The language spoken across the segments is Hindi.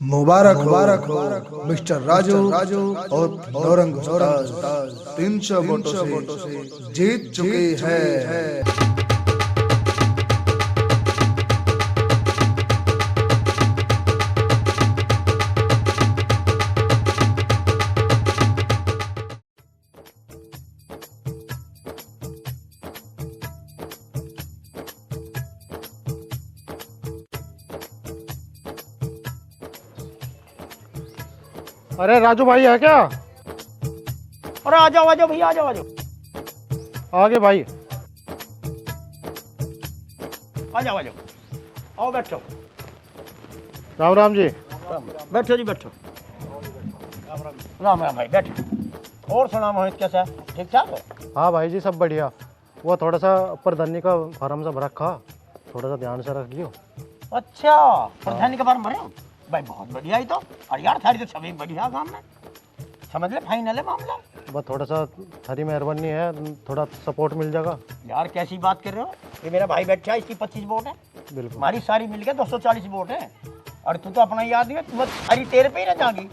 मुबारक मुबारक हो मिस्टर राजू और नौरंग उस्ताद 300 वोटों से जीत चुके हैं। अरे राजू भाई है क्या? अरे आ जाओ भैया, आ जाओ आगे भाई। आ जाओ आओ बैठो। राम राम जी। बैठो जी बैठो। राम राम भाई बैठो। और सुना मोहित, कैसा है? ठीक ठाक है? हाँ भाई जी सब बढ़िया। वो थोड़ा सा प्रधानी का फार्म सा भर रखा, थोड़ा सा ध्यान से रख लियो। अच्छा, प्रधानी का फार्म भरे हो भाई? बहुत बढ़िया ही तो। और यार थारी तो सभी बढ़िया काम में, समझ ले फाइनल है मामला। बस थोड़ा सा थारी मेहरबानी है, थोड़ा सपोर्ट मिल जाएगा। यार कैसी बात कर रहे हो? ये मेरा भाई बैठा है, इसकी 25 वोट है। बिल्कुल हमारी सारी मिलकर 240 वोट है। और तू तो अपना याद है, तू बस सारी तेरे पे ही ना जाएगी।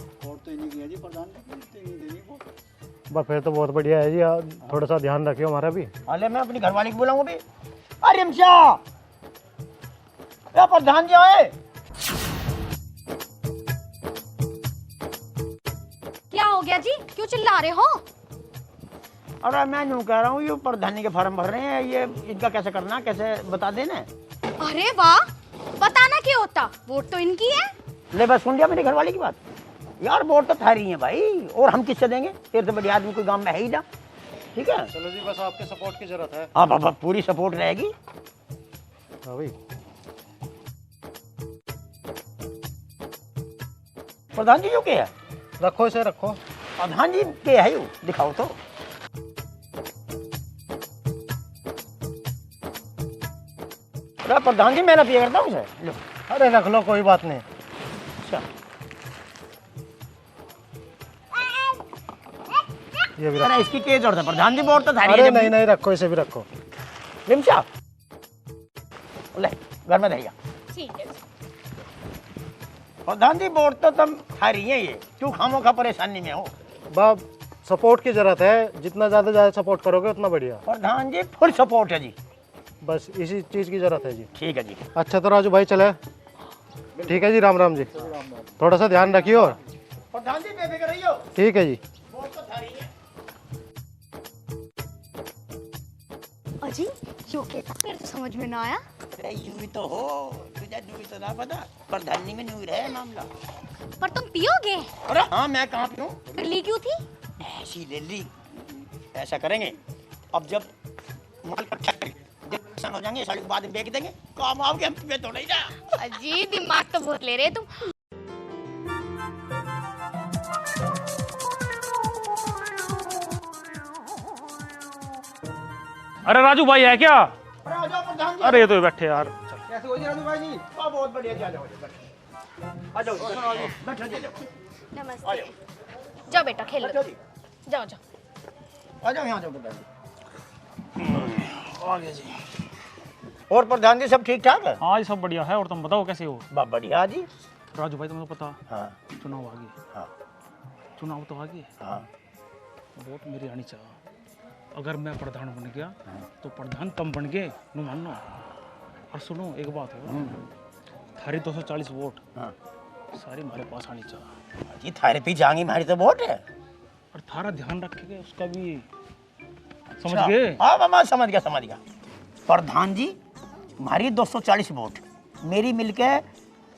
बस फिर तो बहुत बढ़िया है जी। थोड़ा सा ध्यान रखियो हमारा भी। अरे मैं अपनी घरवाली को बुलाऊंगा भी। अरे रिमशा, प्रधान जी आए। क्या हो गया जी, क्यों चिल्ला रहे हो? अरे मैं यूँ कह रहा हूँ, ये प्रधानी के फार्म भर रहे हैं, ये इनका कैसे करना, कैसे बता देना। अरे वाह, बताना क्या होता, वोट तो इनकी है। ले बस सुन लिया मेरी घरवाली की बात। यार वोट तो थारी है भाई, और हम किससे देंगे? तेरे से बड़ी आदमी कोई गांव में है ही ना। ठीक है चलो जी, बस आपके सपोर्ट की जरूरत है। हाँ बाबा, पूरी सपोर्ट रहेगी। हाँ भाई। प्रधान जी यू के है? रखो इसे रखो। प्रधान जी के है यू, दिखाओ तो। अरे प्रधान जी मैं पिया करता हूँ इसे, लो। अरे रख लो, कोई बात नहीं। अच्छा ये भी अरे रखो। इसकी क्या जरूरत है? प्रधान जी वोट तो थारी अरे है। नहीं नहीं, रखो इसे भी रखो। रिमशा ले, घर में रहेगा। ठीक है। प्रधान जी वोट तो तुम थारी है, ये क्यों खामोखा परेशानी में हो? बाप सपोर्ट की जरूरत है, जितना ज़्यादा सपोर्ट करोगे उतना बढ़िया। प्रधान जी फुल सपोर्ट है जी। बस इसी चीज़ की जरूरत है जी। ठीक है जी। अच्छा तो राजू भाई चले। ठीक है जी, राम राम जी। थोड़ा सा ध्यान रखियो। प्रधान जी बेफिक्र रहियो, ठीक है जी। वोट तो थारी है। अजी क्यों के मेरे तो समझ में ना आया। अरे यूं ही तो हो, तुझे यूं ही तो ना पता, प्रधानी में यूं ही रहे मामला। पर तुम पियोगे? अरे हाँ, मैं कहाँ पीऊँ? फिर ली क्यों थी? ऐसी ले ली। ऐसा करेंगे, अब जब माल इकट्ठा करेंगे, जब नुकसान हो जाएंगे साल के बाद बेच देंगे, काम आओगे हम तुम्हें तो नहीं जा। अजी दिमाग तो बहुत ले रहे तुम। अरे राजू भाई है क्या? अरे आ जाओ प्रधान जी। अरे ये तो बैठे यार। कैसे हो जी राजू भाई जी? बहुत बढ़िया जी, आ जाओ बैठो। आ जाओ बैठो जी, आ जाओ। आ नमस्ते। जाओ जाओ बेटा खेल बैठो लो। जी, जाओ जाओ। आ जाओ यहाँ जाओ प्रधान जी। आ गए जी। और प्रधान जी सब ठीक ठाक है? हाँ ये सब बढ़िया है। और तुम बताओ कैसे हो? बहुत बढ़िया जी। राजू भाई तुम्हें तो पता, हाँ चुनाव आ गए। हाँ चुनाव तो आ गए, हाँ। वोट मेरी आनी चाहिए। अगर मैं प्रधान बन गया तो प्रधान तुम बन गए, नु मानो। और सुनो एक बात हो, थारी 240 वोट हाँ सारी हमारे पास आनी चाहिए। जी, थारे पे जाएंगी हमारी तो वोट है। और थारा ध्यान रखेंगे उसका भी, समझ गए? हाँ मामा समझ गया। प्रधान जी हमारी 240 वोट, मेरी मिलके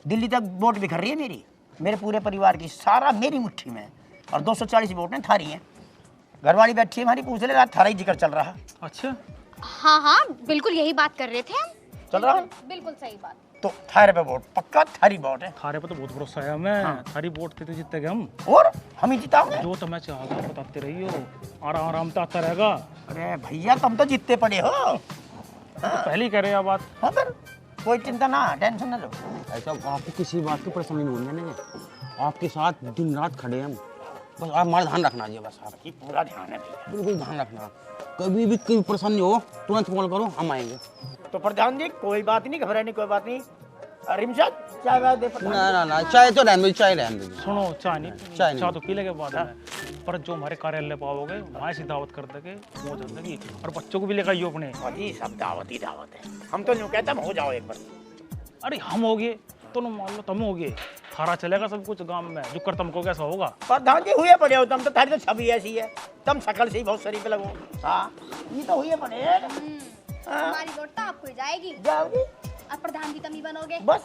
दिल्ली तक वोट बिखर रही है मेरी, मेरे पूरे परिवार की, सारा मेरी मुट्ठी में। और 240 वोट हैं थारी हैं। घरवाली बैठी है हमारी, पूछ ले, थारा ही जिक्र चल रहा है। अच्छा हाँ हाँ बिल्कुल यही बात कर रहे थे हम। चल रहा है? बिल्कुल सही बात। तो थारे पे वोट पक्का, थारी वोट है। थारे पे तो बहुत भरोसा है हमें। हाँ। थारी वोट थे तो जीतेंगे हम। और हम ही जिताओगे। जो तुम्हें चाहेगा बताते रहियो, आराम आराम से आता रहेगा। अरे भैया तुम तो जीतते पड़े हो। तो पहले ही कह रहे हैं बात। हाँ फिर कोई चिंता ना, टेंशन ना लो। ऐसा आपको किसी बात की परेशानी नहीं होने देंगे। आपके साथ दिन रात खड़े हैं हम, बस आप हमारा ध्यान रखना जी। बस आप ये पूरा ध्यान है भैया। बिल्कुल ध्यान रखना, कभी भी कोई परेशानी हो तुरंत कॉल करो, हम आएंगे। तो प्रधान जी कोई बात नहीं, घबराने की कोई बात नहीं। रिमशद चाय वाय दे प्रधान ना ना ना चाय तो रहने दो, चाय रहने दो। सुनो चाय नहीं चाय नहीं। चाय तो पी लेंगे बाद में, पर जो हमारे कार्यालय पाओगे वहाँ से दावत कर देंगे वो जिंदगी, और बच्चों को भी लेकर आइयो अपने। जी सब दावत ही दावत है। हम तो यूँ कहते हम हो जाओ एक बार। अरे हम हो गए तो मान लो तुम हो गए, थारा चलेगा सब कुछ गांव में, जो कर तुमको कैसा होगा। प्रधान जी हुए पड़े हो तुम तो, थारी तो छवि ऐसी है, तुम शकल से ही बहुत शरीफ लगो। हाँ ये तो हुए पड़े हैं। हाँ, हमारी वोट तो आपको ही जाएगी। जाओगी अब प्रधान जी तुम ही बनोगे। बस।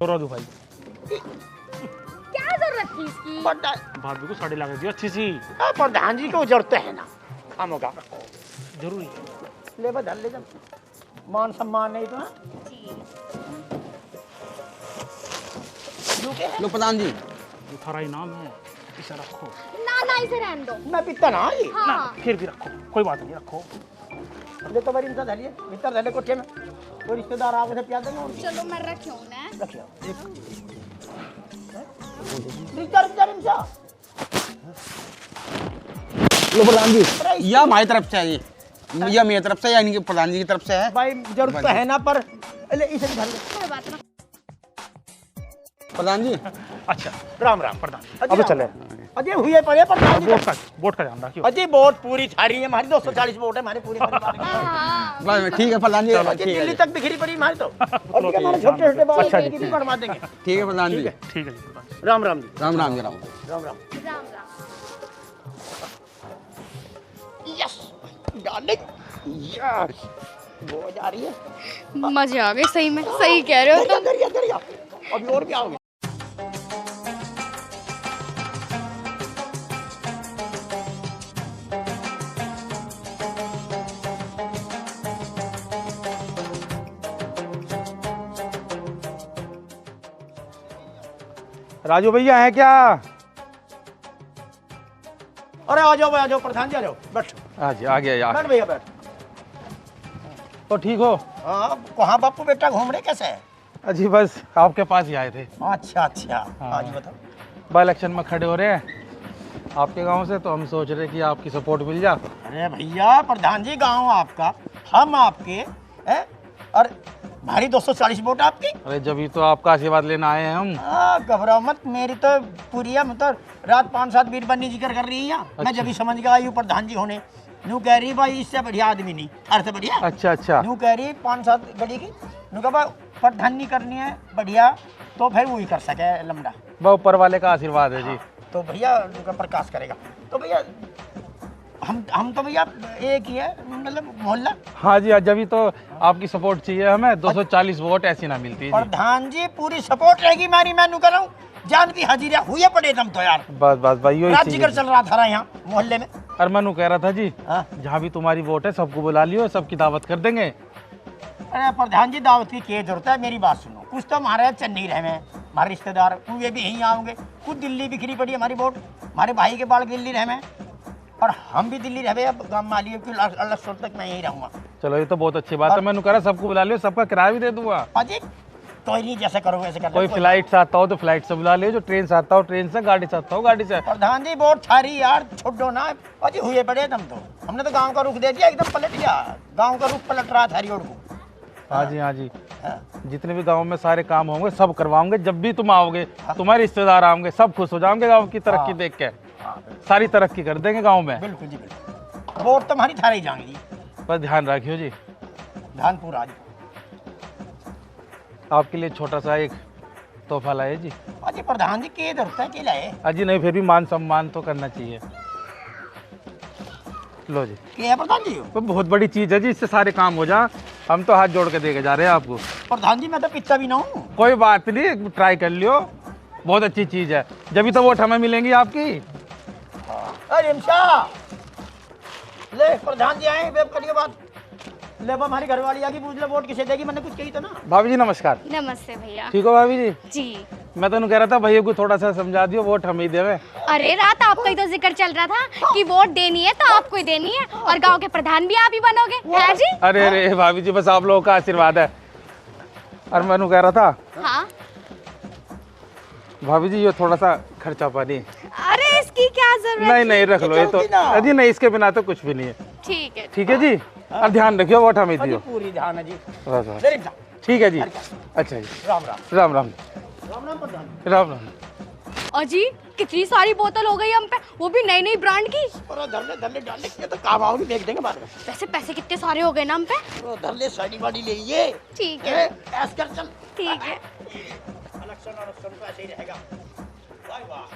तो राजू भाई क्या जरूरत थी इसकी? भाभी को साड़ी ला के दी अच्छी सी, प्रधान जी को जरूरत है ना, हम होगा जरूरी है। ले बदल ले जब मान सम्मान नहीं तो। हाँ? जी। यूँ के है? लो प्रधान जी, ये थारा इनाम है, इसे रखो। ना इसे रहने दो। मैं पिता ना जी। हाँ। ना फिर भी रखो, कोई बात नहीं, रखो। ले तो बड़ी इनका धरिए भीतर धरे कोठे में, कोई रिश्तेदार आगे से प्यार देंगे उनकी। चलो मैं रखी हूँ ना। रखियो रिश्ता रिश्ता रिश्ता। लो प्रधान जी, यह हमारी तरफ से है, ये मेरी तरफ से या इनकी प्रधान जी की तरफ से है। भाई जरूरत तो है ना, पर ले इसे भी धर ले। कोई बात ना। प्रधान जी अच्छा राम राम प्रधान, अब चले। अजय हुए पड़े प्रधान जी। वोट का ध्यान रखियो। अजय वोट पूरी थारी है हमारी, 240 वोट है हमारे पूरे परिवार की। हाँ। बस ठीक है प्रधान जी, अजय ठीक है दिल्ली जी। तक बिखरी पड़ी हमारी तो, और ठीक है, हमारे छोटे छोटे बाल अच्छा जी। की भी बनवा देंगे। ठीक है प्रधान जी, ठीक है जी प्रधान जी। राम राम जी। राम राम जी राम। राम राम। राम राम। यस डार्लिंग, यस वो जा रही है। मजे आ गए सही में, सही कह रहे हो तुम। दरिया दरिया अभी और क्या होगा। राजू भैया है क्या? अरे आ जाओ प्रधान जी, आ जाओ बैठ। हाँ जी आ गया यार। बैठ भैया बैठ। तो ठीक हो? हाँ कहाँ बापू बेटा घूम रहे कैसे है? अजी बस आपके पास ही आए थे, अच्छा अच्छा। हाँ जी बताओ। बाई इलेक्शन में खड़े हो रहे हैं आपके गांव से, तो हम सोच रहे कि आपकी सपोर्ट मिल जा। अरे भैया प्रधान जी गांव आपका, हम आपके हैं, और भारी 240 वोट आपकी। अरे जब तो आपका आशीर्वाद लेना आए हैं हम। घबराओ मत, मेरी तो पूरी है, मतलब रात 5-7 बीरबन्नी जिक्र कर रही है। मैं जब भी समझ गया यू प्रधान जी होने, यूँ कह रही भाई इससे बढ़िया आदमी नहीं, अर्थ बढ़िया। अच्छा अच्छा। यूँ कह रही 5-7 गड़ी की, यूँ कहा प्रधान नहीं करनी है बढ़िया, तो फिर वही कर सके लमड़ा। वह ऊपर वाले का आशीर्वाद है जी। तो भैया उनका प्रकाश करेगा। तो भैया हम तो भैया एक ही है, मतलब मोहल्ला। हाँ जी जब ही तो आपकी सपोर्ट चाहिए हमें, 240 वोट ऐसी ना मिलती जी। प्रधान जी पूरी सपोर्ट रहेगी हमारी, मैं कर रहा हूँ जान की हाजिर हुए पड़े दम तो यार। बस बस भाई यही रात जिक्र चाहिए। चल रहा था यहाँ मोहल्ले में। और मनु कह रहा था जी, हाँ। जहाँ भी तुम्हारी वोट है सबको बुला लियो, सबकी दावत कर देंगे। अरे प्रधान जी दावत की क्या जरूरत है, मेरी बात सुनो। कुछ तो हमारे चेन्नई रहे हैं हमारे रिश्तेदार, वे भी यहीं आओगे। कुछ दिल्ली बिखरी पड़ी हमारी वोट, हमारे भाई के बाल दिल्ली रहे हैं, और हम भी दिल्ली रहे। अब गाँव माली अल्लाह सोच तक मैं यहीं रहूँगा। चलो ये तो बहुत अच्छी बात है। मैंने कह रहा सबको बुला लियो, सबका किराया भी दे दूंगा। अजी तो नहीं जैसे करोगे वैसे कर कोई फ्लाइट से आता हो तो फ्लाइट से बुला लियो, जो ट्रेन से आता हो ट्रेन से, गाड़ी से आता हो गाड़ी से। प्रधान जी वोट थारी यार, छोड़ो ना। अजी हुए पड़े तुम तो, हमने तो गांव का रुख दे दिया, एकदम पलट गया। गांव का रुख पलट रहा थारी ओर को। हाँ जी हाँ जी। हाँ। जितने भी गांव में सारे काम होंगे सब करवाओगे। जब भी तुम आओगे तुम्हारे रिश्तेदार आओगे, सब खुश हो जाओगे गांव की तरक्की देख के। सारी तरक्की कर देंगे गांव में। बिल्कुल जी बिल्कुल, वोट तुम्हारी थारी जाएंगे जी। बस ध्यान रखियो जी। ध्यान पूरा जी। आपके लिए छोटा सा एक तोहफा लाए जी। अजी प्रधान जी के जरूरत है के लाए? अजी नहीं, फिर भी मान सम्मान तो करना चाहिए। लो जी, के है प्रधान जी? वो बहुत बड़ी चीज है जी, इससे सारे काम हो जा। हम तो हाथ जोड़ के देके जा रहे हैं आपको। प्रधान जी मैं तो पिच्चा भी ना हूँ। कोई बात नहीं, ट्राई कर लियो, बहुत अच्छी चीज है। जब भी तो वोट हमें मिलेंगी आपकी। अरे रिमशा ले, प्रधान जी आए, वेब करिए बात। ले हमारी घरवाली आगे पूछ ले वोट किसे देगी, मैंने कुछ कही तो ना। भाभी जी नमस्कार। नमस्ते भैया। ठीक हो भाभी जी? जी। मैं तो कह रहा था भैया को थोड़ा सा समझा दियो, वोट हम ही देवे। अरे रात आपका ही तो जिक्र चल रहा था कि वोट देनी है तो आपको ही देनी है, और गांव के प्रधान भी आप ही बनोगे, है जी? अरे अरे भाभी जी बस आप लोगों का आशीर्वाद है। और मैं कह रहा था हाँ। भाभी जी ये थोड़ा सा खर्चा पानी। अरे इसकी की क्या जरूरत? नहीं नहीं रख लो, ये तो अजी नहीं, इसके बिना तो कुछ भी नहीं है। ठीक है। ठीक है जी, और ध्यान रखियो वोट हमें दियो। पूरी ध्यान है जी। बस बस। मेरे ध्यान। ठीक है जी। अच्छा जी, राम राम। राम राम राम राम प्रधान। राम राम। अजी कितनी सारी बोतल हो गई हम पे, वो भी नई नई ब्रांड की। और धरले डालने के तो काम आओगे, देख देंगे बाद में। वैसे पैसे कितने सारे हो गए ना हम पे। और धरले साड़ी वाड़ी ले ये। ठीक है। ऐस कर चल। ठीक है। इलेक्शन का ऐसे ही रहेगा। वाह वाह।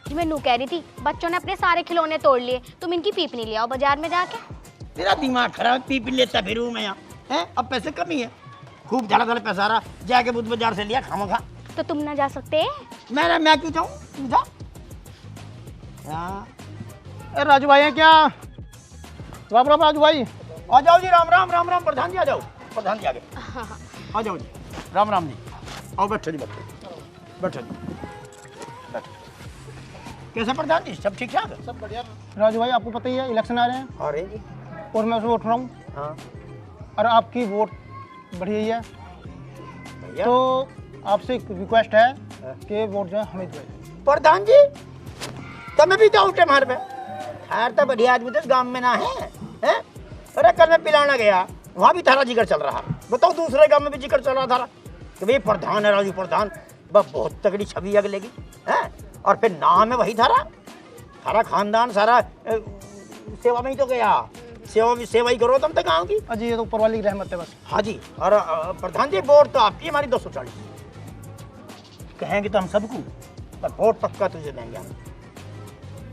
मैं नू कह रही थी, बच्चों ने अपने सारे खिलौने तोड़ लिए, तुम इनकी पीपनी ले आओ बाजार में जाके। तेरा दिमाग खराब, पी लेता फिरूं मैं यहाँ हैं। अब पैसे कमी है, खूब धड़ा पैसा आ रहा, जाके बुद्ध बाजार से लिया खामखा। तो तुम ना जा सकते? मैं क्यों जाऊँ, तू जा। राजू भाई है क्या? राम राम राजू भाई। आ जाओ जी। राम राम। राम राम प्रधान जी, आ जाओ। प्रधान जी आ गए। आ जाओ जी। राम राम जी। आओ बैठो जी, बैठो बैठो जी, बैठो। कैसे प्रधान जी, सब ठीक ठाक? सब बढ़िया। राजू भाई आपको पता ही है इलेक्शन आ रहे हैं अरे जी। और मैं उसमें उठ रहा हूँ। हाँ और आपकी वोट बढ़ी हुई है, भैया। तो आपसे एक रिक्वेस्ट है कि वोट जो है हमें दो। प्रधान जी तमें भी तो उठे मार पे यार, तो बढ़िया आदमी तो गांव में ना है, हैं? अरे कल मैं पिलाना गया, वहाँ भी थारा जिक्र चल रहा। बताओ दूसरे गांव में भी जिक्र चल रहा था कि भाई प्रधान है राजू प्रधान, बहुत तगड़ी छवि अगलेगी, हैं? और फिर नाम है वही थारा खानदान सारा सेवा में ही तो गया। सेवा ही करो तुम तो गाँव की। अजी ये तो ऊपर वाली की रहमत है बस। हाँ जी। और प्रधान जी वोट तो आपकी, हमारी 240 कहेंगे तो हम सबको, पर वोट पक्का तुझे देंगे हम।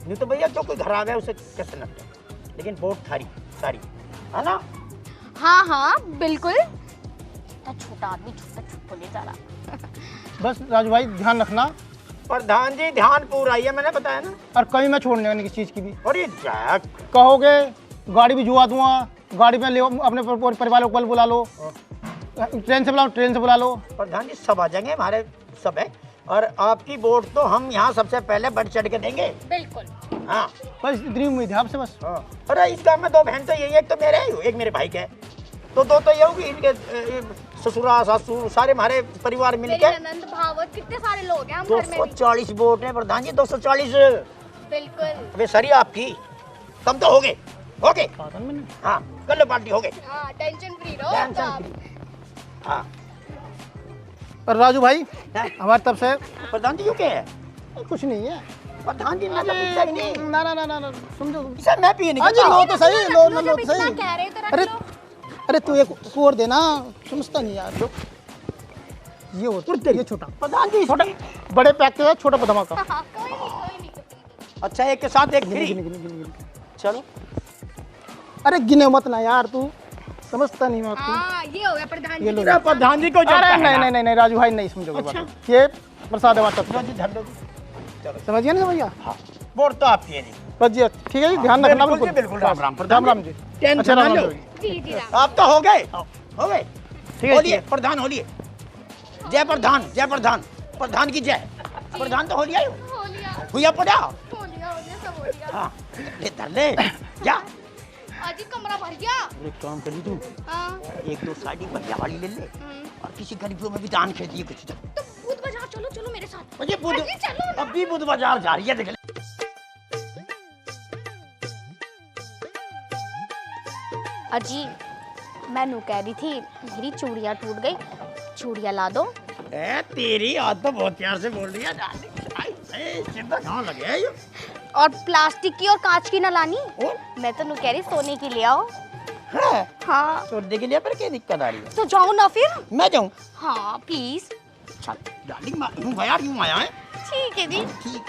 नहीं तो भैया जो कोई घर आ गया उसे कैसे लगता है, लेकिन वोट थारी सारी है ना। हाँ हाँ बिल्कुल। इतना छोटा आदमी छोटा चुप बोले जा रहा। बस राजू भाई ध्यान रखना, प्रधान जी ध्यान पूरा ही है, मैंने बताया ना। और कहीं मैं छोड़ने वाली किसी चीज़ की भी। और ये जैक कहोगे गाड़ी भी जुआ दूंगा, गाड़ी में ले अपने परिवार को बुला लो, ट्रेन से बुलाओ, ट्रेन से बुला लो। प्रधान जी सब आ जाएंगे, हमारे सब है। और आपकी वोट तो हम यहाँ सबसे पहले बढ़ चढ़ के देंगे। बिल्कुल। हाँ बस इतनी उम्मीद है आपसे बस। हाँ। अरे इस गाँव में 2 बहन तो यही है, एक तो मेरे है, एक मेरे भाई के है, तो 2 तो ये होगी। इनके ससुरा सासू सारे हमारे परिवार मिलके नंद भावत कितने सारे लोग हैं हम घर में भी। 240 वोट है प्रधान जी, 240। बिल्कुल। वे सरी आपकी, तब तो हो गए। हाँ कर लो पार्टी, हो गए। हाँ टेंशन फ्री रहो टेंशन आप। फ्री। हाँ और राजू भाई हैं? हमारी तरफ से प्रधान जी क्यों क्या है? कुछ नहीं है। प्रधान जी मैं तो पूछता ही नहीं। ना ना ना ना ना समझो। सर मैं पिए नहीं अजी करता। लो तो सही, लो लो जब लो तो इतना सही। कह रहे तो रख अरे लो। अरे तू एक और देना, समझता नहीं यार। ये और ये छोटा, प्रधान जी छोटा बड़े पैक के साथ छोटा धमाका। हाँ, कोई नहीं। अच्छा एक के साथ एक फ्री। गिन, गिन, गिन, गिन, गिन। चलो अरे गिने मत ना यार, तू समझता नहीं मैं आपको। हाँ ये हो गया प्रधान ये जी। लो। अरे प्रधान जी को अरे जानता है नहीं ना। नहीं नहीं नहीं राजू भाई नहीं समझोगे अच्छा। बात। ये प्रसाद है हमारे तरफ लो से। जी धर लो जी। समझिए ना भैया। हाँ वोट तो आपकी है जी। बस जी ठीक है जी, ध्यान रखना बिल्कुल जी, बिल्कुल। राम राम प्रधान राम राम जी। टेंशन अच्छा ना राम लो। राम जी। जी जी राम। आप तो हो गए, हो गए। ठीक है, होलिए ठीक है। प्रधान, होलिए। जय प्रधान, जय प्रधान, प्रधान की जय। प्रधान तो होलिया हो लिया हुआ पड़ा। हो लिया सब हो लिया। हाँ ले धर ले जा। अजी कमरा भर गया। एक काम करी तू, हाँ। 1-2 साड़ी बढ़िया वाली ले ले, और किसी गरीबों में भी दान कर दिए कुछ। तो बुध बाजार चलो चलो मेरे साथ। मुझे बुध अजी चलो ना। अभी बुध बाजार जा रही है, देख ले। अजी मैं नू कह रही थी मेरी चूड़ियाँ टूट गई, चूड़ियाँ ला दो। ए तेरी आदत तो बहुत प्यार से बोल रही है डार्लिंग। आई चिंता कहाँ लगे है ये? और प्लास्टिक की और कांच की ना लानी। और? मैं तो नू कह रही सोने की ले आओ। है हाँ सोने के लिए पर क्या दिक्कत आ रही है? तो जाओ ना फिर। मैं जाऊँ? हाँ प्लीज। चल डार्लिंग, यूँ यार यूँ आया है। ठीक है जी। ठीक।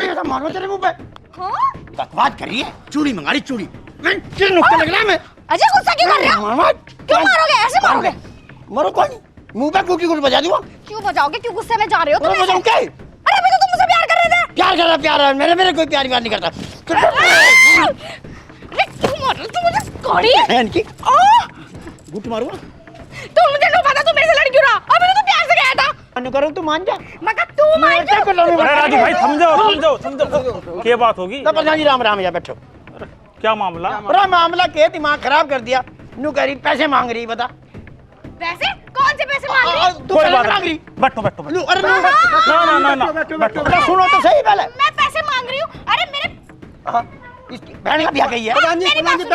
ऐसा मारो तेरे मुंह पे। हाँ बकवास कर रही है, चूड़ी मंगा रही चूड़ी। मैं किस नुक्ते लग रहा है मैं? अजय गुस्सा क्यों कर रहे हो? क्यों मारोगे, ऐसे मारोगे? मरो कौन? मुंह पे कुकी कुछ बजा दूंगा। क्यों बजाओगे, क्यों गुस्से में जा रहे हो तुम? मैं बजाऊं क्या? अरे अभी तो तुम मुझसे प्यार कर रहे थे। प्यार कर रहा, प्यार है मेरे कोई प्यार नहीं करता। अरे क्यों मार रहे हो तुम मुझे? कौड़ी बहन की गुट मारूंगा। तू मुझे नहीं पता तू मेरे से लड़ क्यों रहा? अभी तो तू प्यार से गया था। मैं करूँ तू मान जा। मगर तू मान जा। अरे राजू भाई समझो क्या बात होगी? तो प्रधान जी राम राम या बैठो। क्या मामला? अरे मामला के दिमाग खराब कर दिया। नू कह रही पैसे मांग रही, बता। पैसे? कौन से पैसे मांग रही? तू कोई पैसे बात मांग नहीं, रही। बैठो बैठो बैठो। अरे ना बैठो। अरे सुनो तो सही पहले। मैं पैसे मांग रही हूँ। अरे मेरे हाँ, इसकी बहन का ब्याह कही है।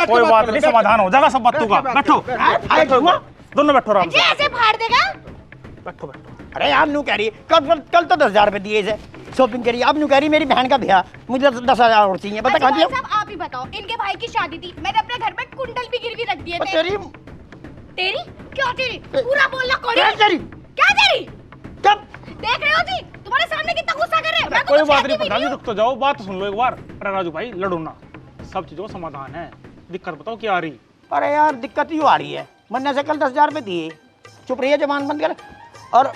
कोई बात नहीं, समाधान हो जाएगा सब बातों का। बैठो दोनों बैठो आराम जी से। ऐसे फाड़ देगा? बैठो बैठो। अरे यार नू कह रही कल तो 10,000 रुपए दिए इसे शॉपिंग करी। अब नू कह रही मेरी बहन का ब्याह, मुझे 10,000 और चाहिए। बता अच्छा कहाँ भाई दिया? साहब आप ही बताओ, इनके भाई की शादी थी, मैंने अपने घर में कुंडल भी गिरवी रख दिए थे। तेरी तेरी? क्या तेरी? पूरा बोलना कोड़ी। तेरी क्या तेरी? कब? देख रहे हो जी, तुम्हारे सामने कितना गुस्सा कर रहे हैं। मैं तो कोई कुछ बात कहती नहीं भी प्रधान जी, हूँ। रुक तो जाओ, बात तो सुन लो एक बार। अरे राजू भाई लड़ो ना, सब चीजों का समाधान है। दिक्कत बताओ क्या आ रही? अरे यार दिक्कत यूँ आ रही है, मन्ने से कल 10,000 रुपए दिए, चुप रही है, जबान बंद कर। और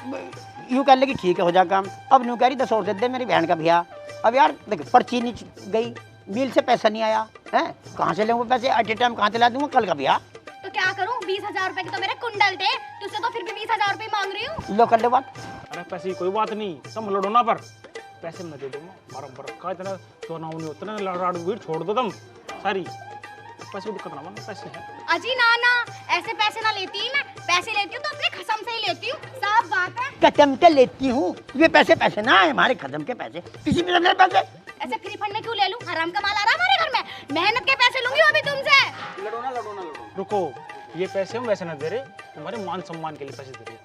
यूँ कह ले कि ठीक है हो जा काम। अब यूँ कह रही 10 और दे दे मेरी बहन का ब्याह। अब यार देख पर्ची नहीं गई, मिल से पैसा नहीं आया है, कहाँ से लेंगे पैसे? एट ए टाइम कहाँ से ला दूंगा कल का ब्याह? तो क्या करूं? 20,000 रुपए के तो मेरे कुंडल थे, तुझसे तो फिर भी 20,000 रुपए मांग रही हूँ। लो कर ले बात। अरे पैसे की कोई बात नहीं, तुम लड़ो ना, पर पैसे मैं दे दूंगा बारम्बार का। इतना तो ना उन्हें उतना लड़ाड़ भीड़ छोड़ दो तुम सारी। पैसे की दिक्कत ना मानो, पैसे है। अजी ना ना, ऐसे पैसे ना लेती ही मैं। पैसे लेती हूँ तो अपने खसम से ही लेती हूँ, साफ बात है। कसम से लेती हूँ, ये पैसे ना है हमारे खत्म के पैसे, किसी भी मेरे पैसे। ऐसे फ्री फंड में क्यों ले लूं? हराम का माल आ रहा है हमारे घर में, मेहनत के पैसे लूंगी वो भी तुमसे। रुको, ये पैसे हम वैसे ना दे रहे, तुम्हारे मान सम्मान के लिए पैसे दे रहे।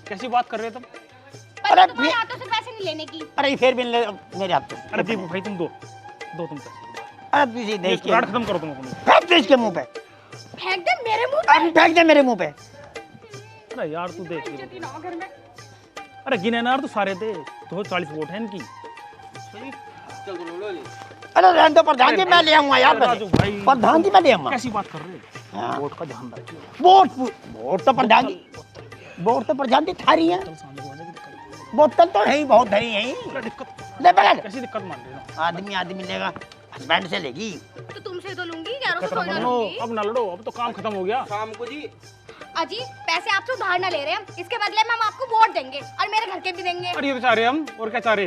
कैसी बात कर रहे तुम? पर अरे तुम्हारे ये- हाथों से पैसे नहीं लेने की। अरे फिर भी मेरे हाथ से। अरे दीपू भाई तुम दो तुम पैसे। अरे तुझे देख के राड खत्म करो तुम अपनी। फेंक दे इसके मुंह पे, फेंक दे मेरे मुंह पे। अरे फेंक दे मेरे मुंह पे। अरे यार तू देख, इज्जत ना घर में। अरे गिने ना यार, तू सारे थे तो 40 वोट है इनकी। अरे रहने दो प्रधान जी, मैं ले आऊंगा यार अरे राजू पैसे। भाई, प्रधान जी मैं ले आऊंगा। कैसी बात कर रहे हो? हाँ। वोट का ध्यान रखिए। वोट तो प्रधान जी, वोट तो प्रधान जी थारी है। कल सामने वाले की दिक्कत। बोतल तो है ही, बहुत धरी है ही। अरे दिक्कत ले पकड़। कैसी दिक्कत मान रहे हो? आदमी लेगा, हस्बैंड से लेगी। तो तुमसे तो लूंगी, यारों से खत्म थोड़ी ना करो, लूंगी। अब ना लड़ो, अब तो काम खत्म हो गया। अजी पैसे आपसे उधार ना ले रहे हम, इसके बदले में हम आपको वोट देंगे और मेरे घर के भी देंगे। अरे ये तो चाह रहे हम, और क्या चाह रहे?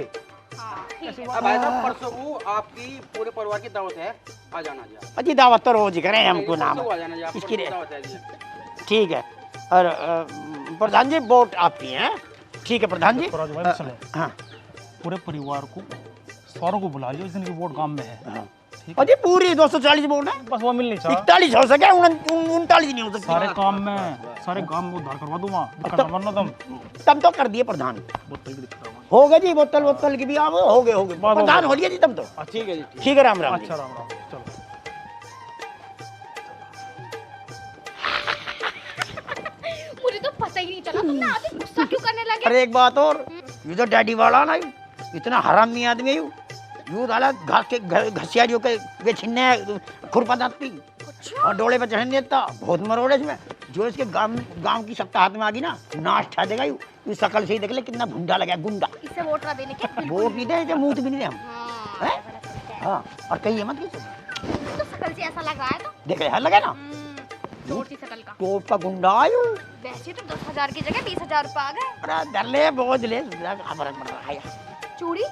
हाँ, ठीक है। भाई साहब परसों को आपकी पूरे परिवार की दावत है, आ जाना जी आप। अजी दावत तो रोज ही करें हमको नाम परसों को आ जाना जी आप, इसकी परसों दावत है जी। ठीक है। और प्रधान जी वोट आपकी है, ठीक है प्रधान जी। तो राजू भाई सुनो, हाँ पूरे परिवार को सारों को बुला लियो, इस दिन की वोट गांव में है। हाँ। ठीक है, अजी पूरी 240 वोट है, बस वो मिलनी चाहिए। 41 हो सके, 39 नहीं हो सकती। सारे काम में, सारे गांव में उद्धार करवा दूंगा। दिक्कत ना मानो तुम। तब तो कर दिए प्रधान। बोतल की दिक्कत है। हो गए जी, बोतल की भी आप हो गए बात हो प्रधान गई। हो लिया जी तब तो। ठीक है जी, ठीक है राम राम जी। अच्छा राम राम, चलो। मुझे तो पता ही नहीं चला तुमने आगे गुस्सा क्यों करने लगे। अरे एक बात और, ये तो डैडी वाला ना इतना हरामी आदमी है यू डाला घास के घसिया जो के वे छिन्ने खुरपा दाती और डोले पे चढ़ने देता, बहुत मरोड़े इसमें। जो इसके गांव की सत्ता हाथ में आ गई ना, नाश ठा देगा यू। इस शकल से ही देख ले कितना भुंडा लगा, गुंडा। इससे वोट ना देने के। वोट नहीं दे, मुंह भी नहीं दे हम। हाँ, हैं? हाँ, और कहिए मत किसी तो शकल से ऐसा लग रहा है तो। देख रहे लगे ना, चोर सी शकल का। टोप का गुंडा आयु। वैसे तो 10,000 की जगह 20,000 रुपए आ गए। अरे डर ले, बोझ ले, फर्क पड़ रहा है। चूड़ी?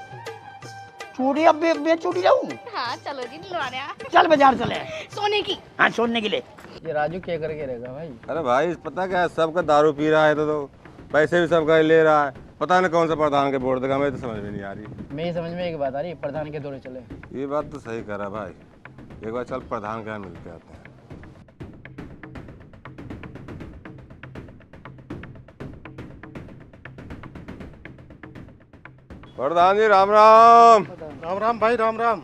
चूड़ी अब मैं चूड़ी लाऊं? हाँ चलो जी दिलवाने आ। चल बाजार चले। सोने की। हाँ छोड़ने के लिए। ये राजू क्या करके रहेगा भाई? अरे भाई पता क्या है, सबका दारू पी रहा है तो पैसे भी सबका ही ले रहा है। पता नहीं कौन सा प्रधान के वोट देगा, मैं तो समझ में नहीं आ रही। मेरी समझ में एक बात आ रही, प्रधान के दौरे चले। ये बात तो सही करा भाई, एक बार चल प्रधान के यहाँ मिल के आते हैं। प्रधान जी राम राम। राम राम भाई, राम राम।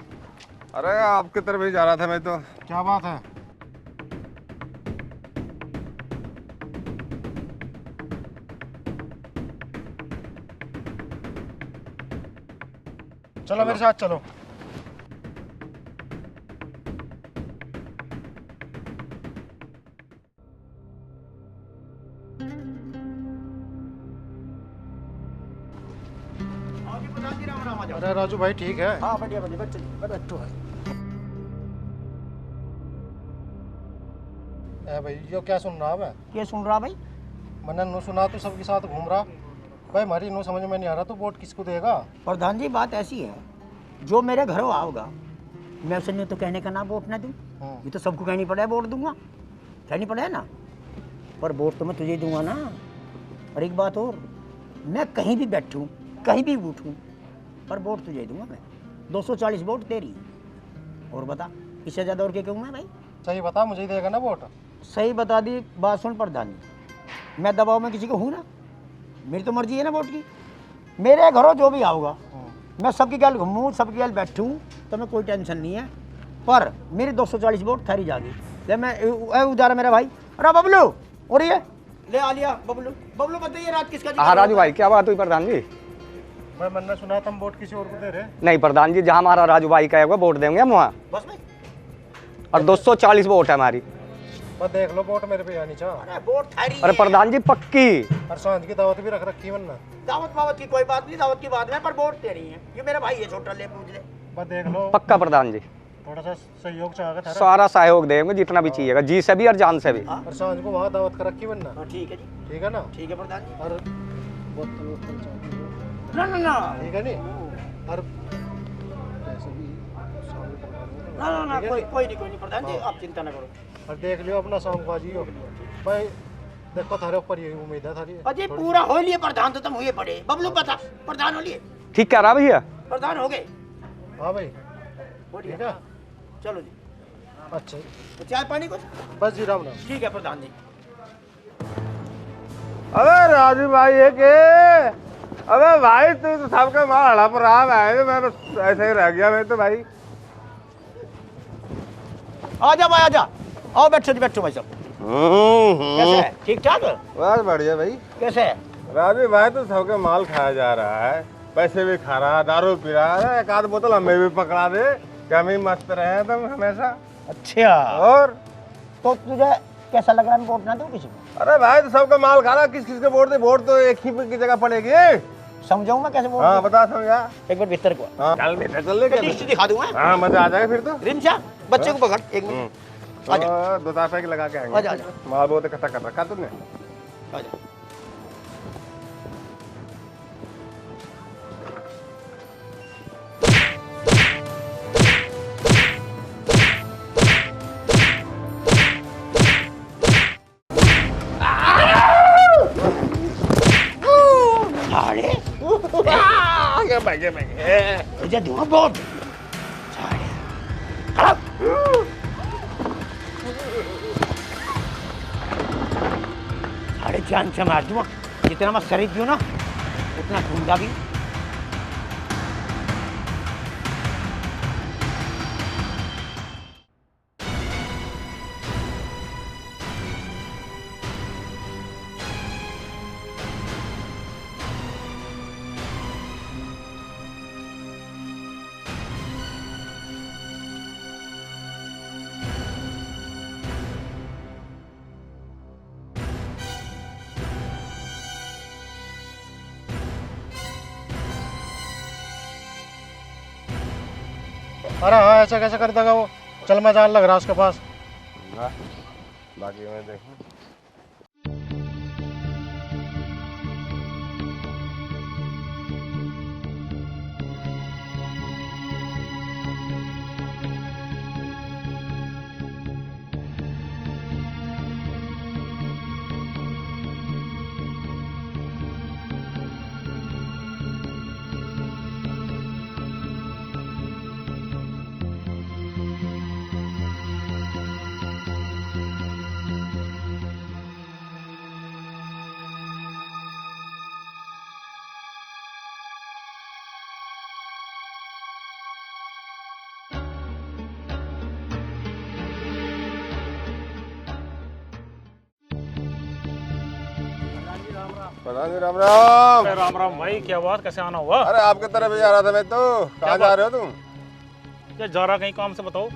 अरे आपकी तरफ ही जा रहा था मैं तो। क्या बात है? चलो मेरे साथ चलो। अरे राजू भाई ठीक है? हाँ बढ़िया बढ़िया, बैठो। भाई यो क्या सुन रहा है? क्या सुन रहा भाई? मैंने नु सुना तू सबके साथ घूम रहा भाई, हमारी नु समझ में नहीं आ रहा, तू वोट किसको देगा? प्रधान जी बात ऐसी है, जो मेरे घरों आओगा मैं उसे नहीं तो कहने का ना वोट ना दूं, ये तो सबको कहनी पड़े वोट दूंगा, कहनी पड़े ना, पर वोट तो मैं तुझे दूंगा ना। और एक बात और, मैं कहीं भी बैठूं कहीं भी उठूं पर वोट तुझे दूंगा मैं। 240 वोट तेरी। और बता इससे ज्यादा और क्या कहूँ मैं भाई? सही बता, मुझे ही देगा ना वोट? सही बता दी। बात सुन प्रधान जी, मैं दबाव में किसी को हूँ ना, मेरी तो मर्जी है ना वोट की। मेरे घरों जो भी आओगा मैं सबकी गल घूमूँ, सबकी गल बैठूँ, तो मैं कोई टेंशन नहीं है, पर मेरी 240 वोट थारी जागी। ले मैं उधार मेरा भाई। अरे बबलू और ये ले आ लिया। बबलू बबलू बताइए रात किसका? हाँ राजू भाई क्या बात हुई प्रधान जी? मैंने सुना तुम वोट किसी और को दे रहे? नहीं प्रधान जी, जहाँ हमारा राजू भाई कहेगा वोट देंगे हम वहाँ। बस भाई। और 240 वोट है हमारी। बस देख लो वोट मेरे पे आनी चाह। अरे वोट थारी। अरे प्रधान जी पक्की। और सांझ की दावत भी रख रखी वरना। दावत बावत की कोई बात नहीं, दावत की बात है, पर वोट तेरी है। ये मेरा भाई है छोटा, ले पूछ ले। बस देख लो। पक्का प्रधान जी। थोड़ा सा सहयोग चाहेगा। सारा सहयोग देंगे जितना भी चाहिएगा, जी से भी और जान से भी। और सांझ को वहाँ दावत कर रखी वरना। ठीक है जी। ठीक है ना? ठीक है प्रधान जी। और ना ना ना ठीक है नहीं? और ना ना ना कोई नहीं प्रधान जी, आप चिंता ना करो। और देख लियो अपना शाम को आजियो भाई, देखो थारे ऊपर ये उम्मीद है थारी। अजय पूरा हो लिए प्रधान तो तुम हुए पड़े। बबलू बता प्रधान हो लिए? ठीक कह रहा भैया? प्रधान हो गए? हाँ भाई ठीक है, चलो जी। अच्छा तो चाय पानी कुछ? बस जी राम राम। ठीक है प्रधान जी। अबे राजू भाई है के? अबे भाई तू तो सबका माल हड़प रहा है, मैं तो ऐसे ही रह गया मैं तो भाई। आजा भाई आजा, आओ बैठो जी, बैठो भाई साहब। कैसे है? ठीक ठाक? बस बढ़िया भाई। कैसे है? राजू भाई तो सबका माल खाया जा रहा है, पैसे भी खा रहा है, दारू पी रहा है, एक आध बोतल हमें भी पकड़ा दे, कम ही मस्त रहे तुम हमेशा। अच्छा और तो तुझे कैसा लग रहा है वोट ना दूं किसी को? अरे भाई तो सबका माल खा रहा, किस किस के वोट दे? वोट तो एक ही की जगह पड़ेगी। समझाऊं मैं कैसे वोट? हाँ बता समझा। एक बार भीतर को चल बेटा चल ले, लिस्ट दिखा दूं मैं। हाँ मजा आ जाएगा फिर तो। रिमशा बच्चे को पकड़ एक मिनट। आजा 2-4 पैक लगा के आएंगे। आजा आजा। माल बहुत इकट्ठा कर रखा तुमने। आजा। इधर दूंगा वोट। साढ़े जान से मार दूंगा, जितना मैं शरीफ भी हूँ ना उतना ढूंढा भी। अरे हाँ ऐसा कैसे कर देगा वो? चल मैं जान लग रहा उसके पास। बाकी मैं देखूं। प्रधान जी राम राम। राम राम भाई, क्या बात, कैसे आना हुआ? अरे आपके तरफ ही जा रहा था मैं तो। कहाँ जा रहे हो तुम? क्या जा रहा कहीं काम से, बताओ।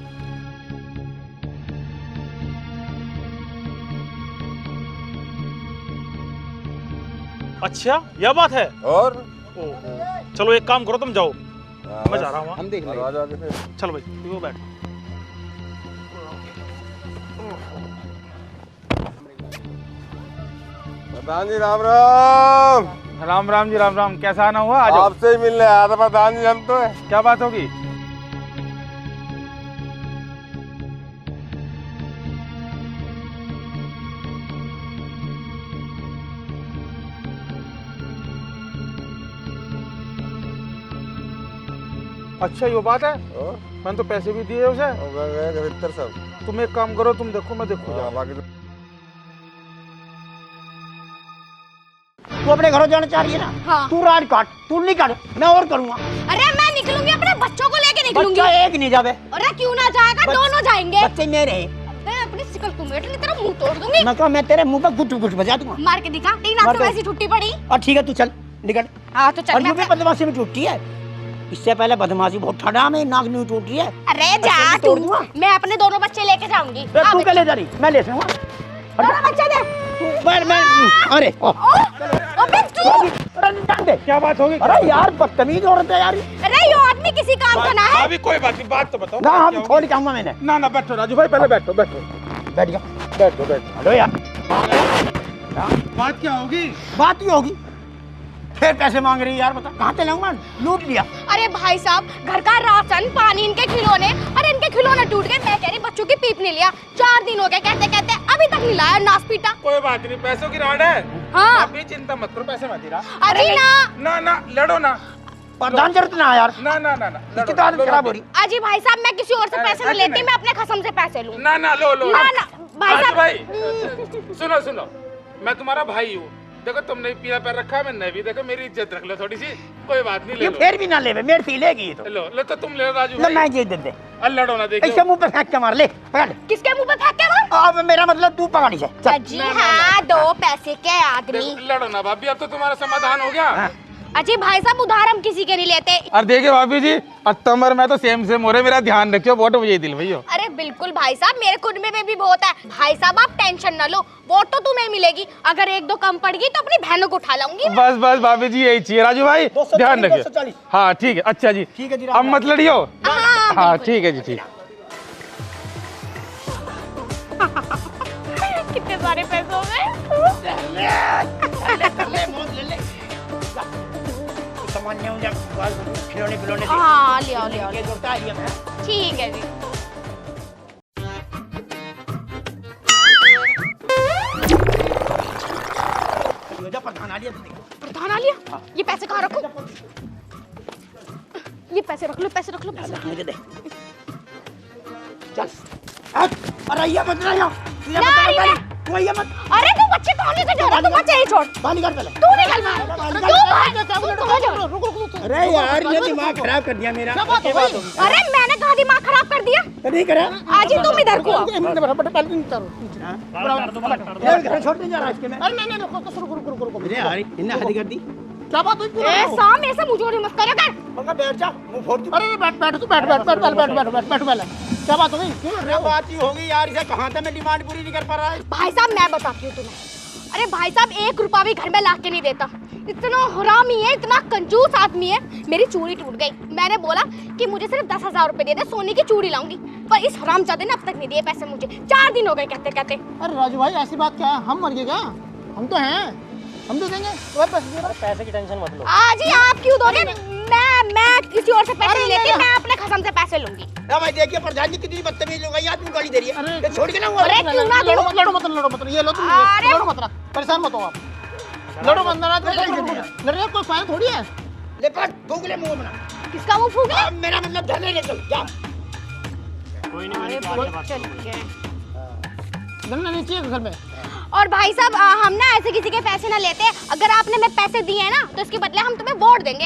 अच्छा यह बात है। और चलो एक काम करो, तुम जाओ, हाँ, मैं जा रहा हूँ। हम देख लेंगे। आ जाओ आगे फिर। चलो भाई, वो बैठ। प्रधान जी राम राम। राम राम जी राम राम। कैसा आना हुआ? आज आपसे ही मिलने आया था प्रधान जी हम तो। क्या बात होगी? अच्छा ये बात है। मैंने तो पैसे भी दिए उसे। सब तुम एक काम करो, तुम देखो मैं देखूंगा। बाकी तू अपने घरों जाना चाह रही है ना? हाँ। तू रात काट, तू नहीं काट, मैं और करूंगा। अरे मैं निकलूंगी, अपने बच्चों को लेके निकलूंगी। बच्चा एक नहीं जावे। अरे क्यों ना जाएगा, दोनों जाएंगे। बच्चे मेरे हैं। मैं अपनी सिकल को मेट तेरा मुंह तोड़ दूंगी। मैं कहा मैं तेरे मुंह पर गुट गुट बजा दूंगा। मार के दिखा, 3 लाख तो वैसी छुट्टी पड़ी। और ठीक है तू चल निकल। हाँ तो चल। और यूपी बदमाशी में टूटती है। इससे पहले बदमाशी बहुत ठंडा में नाक नहीं टूट रही है। अरे जा तू, मैं अपने दोनों बच्चे लेके जाऊंगी। तू क्या ले जा रही? मैं ले जाऊंगा। दोनों बच्चे दे। अरे अबे तू, दे। क्या बात होगी? अरे यार बदतमीज औरत है यार। अरे ये आदमी किसी काम का ना है। अभी कोई बात नहीं, बात तो बताओ। ना हम छोड़ के आऊंगा मैंने। ना बैठो राजू भाई, पहले बैठो बैठो। बैठ गया। बैठो। हेलो यार, बात क्या होगी? बात ही होगी। फिर पैसे मांग रही है यार, बता कहाँ से लाऊंगा? लूट लिया। अरे भाई साहब, घर का राशन पानी, इनके खिलौने, अरे इनके खिलौने टूट गए। मैं कह रही बच्चों की पीप नहीं लिया, 4 दिन हो गए कहते कहते, अभी तक नहीं लाया, नास पीटा। कोई बात नहीं, पैसों की राड है। हाँ। अभी चिंता मत करो, पैसे मत दिला। अरे ना लड़ो ना। प्रधान जरूरत ना यार। ना इसकी तो आदत खराब हो रही। अजी भाई साहब, मैं किसी और से पैसे नहीं लेती, मैं अपने खसम से पैसे लूं। ना लो ना भाई राजू साहब। भाई सुनो, मैं तुम्हारा भाई हूँ। देखो तुमने पीला पैर रखा है, मैंने भी। देखो मेरी इज्जत रख लो थोड़ी सी, कोई बात नहीं। ले लो। फिर भी ना ले, मेरे पी लेगी तो। लो तो तुम ले लो राजू भाई। मैं ये दे दे। लड़ो ना, देखो ऐसे मुंह पे फेंक के मार ले। पकड़। किसके मुंह पे फेंक के मार? अब मेरा मतलब तू पकड़ी से। अजी हाँ, 2 पैसे के आदमी। लड़ो ना भाभी, अब तो तुम्हारा समाधान हो गया। अजी भाई साहब, उधार हम किसी के नहीं लेते। और देखिए भाभी जी, तमर मैं तो सेम हो रहे, मेरा ध्यान रखियो, वोट मुझे दिल भैया। अरे बिल्कुल भाई साहब, मेरे कुनबे में भी बहुत है। भाई साहब आप टेंशन न लो, वोट तो तुम्हें मिलेगी। अगर 1-2 कम पड़ गई तो अपनी बहनों को उठा लाऊंगी। बस भाभी जी यही चाहिए। राजू भाई ध्यान रखिए। हाँ ठीक है। अच्छा जी, ठीक है जी। अब मत लड़ियो। हाँ ठीक है जी, ठीक। कितने सारे पैसे हो गए। खिलौने हाँ ले आओ। ठीक है जी। प्रधान आ लिया। ये पैसे कहाँ रखो? ये पैसे रख लो। मुझे दे। चल। अरे ये मत ना अरे तू बच्चे कौन से जा रहा? तू बच्चे ही छोड़। निकाल पहले। तू निकल बाहर। अरे यार ये दिमाग खराब कर दिया मेरा। अरे मैंने कहा दिमाग खराब कर दिया? नहीं करा। आज ही तुम इधर को आओ। छोड़ नहीं जा रहा इसके में। नहीं रुको। यार इन्हें हद कर दी। क्या बात हुई? ए साम ऐसे मुझे मत करो कर। मगर बैठ जा, मुंह फोड़ दूं। अरे बैठ तू बैठ पहले। क्या बात हो गई? क्यों बात ही होगी यार, इसे कहाँ था मैं डिमांड पूरी नहीं कर पा रहा है। भाई साहब मैं बताती हूँ तुम्हें। अरे भाई साहब 1 रुपया भी घर में ला के नहीं देता। इतना हरामी है, इतना कंजूस आदमी है। मेरी चूड़ी टूट गई, मैंने बोला कि मुझे सिर्फ 10,000 रुपए दे दे, सोने की चूड़ी लाऊंगी। पर इस हरामजादे ने अब तक नहीं दिए पैसे मुझे। 4 दिन हो गए कहते कहते। अरे राजू भाई ऐसी बात क्या है? हम मर गए क्या? हम तो हैं, हम दे देंगे। पैसे की टेंशन मत लो। आज ही आप क्यों दोगे? मैं किसी और से पैसे नहीं लेती, मैं अपने खसम से पैसे लूंगी। भाई देखिए प्रधान जी कितनी बदतमीज हो गई, आदमी गाली दे रही है। ये छोड़ के ना। अरे क्यों ना लड़ो मत। ये लो तुम, लड़ो मत, परेशान मत हो आप। लड़ो मत ना, लड़ने कोई फायदा थोड़ी है। ले पट फूक ले मुंह में। किसका मुंह फूक ले? मेरा मतलब धरने ले चल जा। कोई नहीं। लड़ना नहीं चाहिए घर में। और भाई साहब हम ना ऐसे किसी के पैसे ना लेते। अगर आपने हमें पैसे दिए हैं ना तो इसके बदले हम तुम्हें वोट देंगे।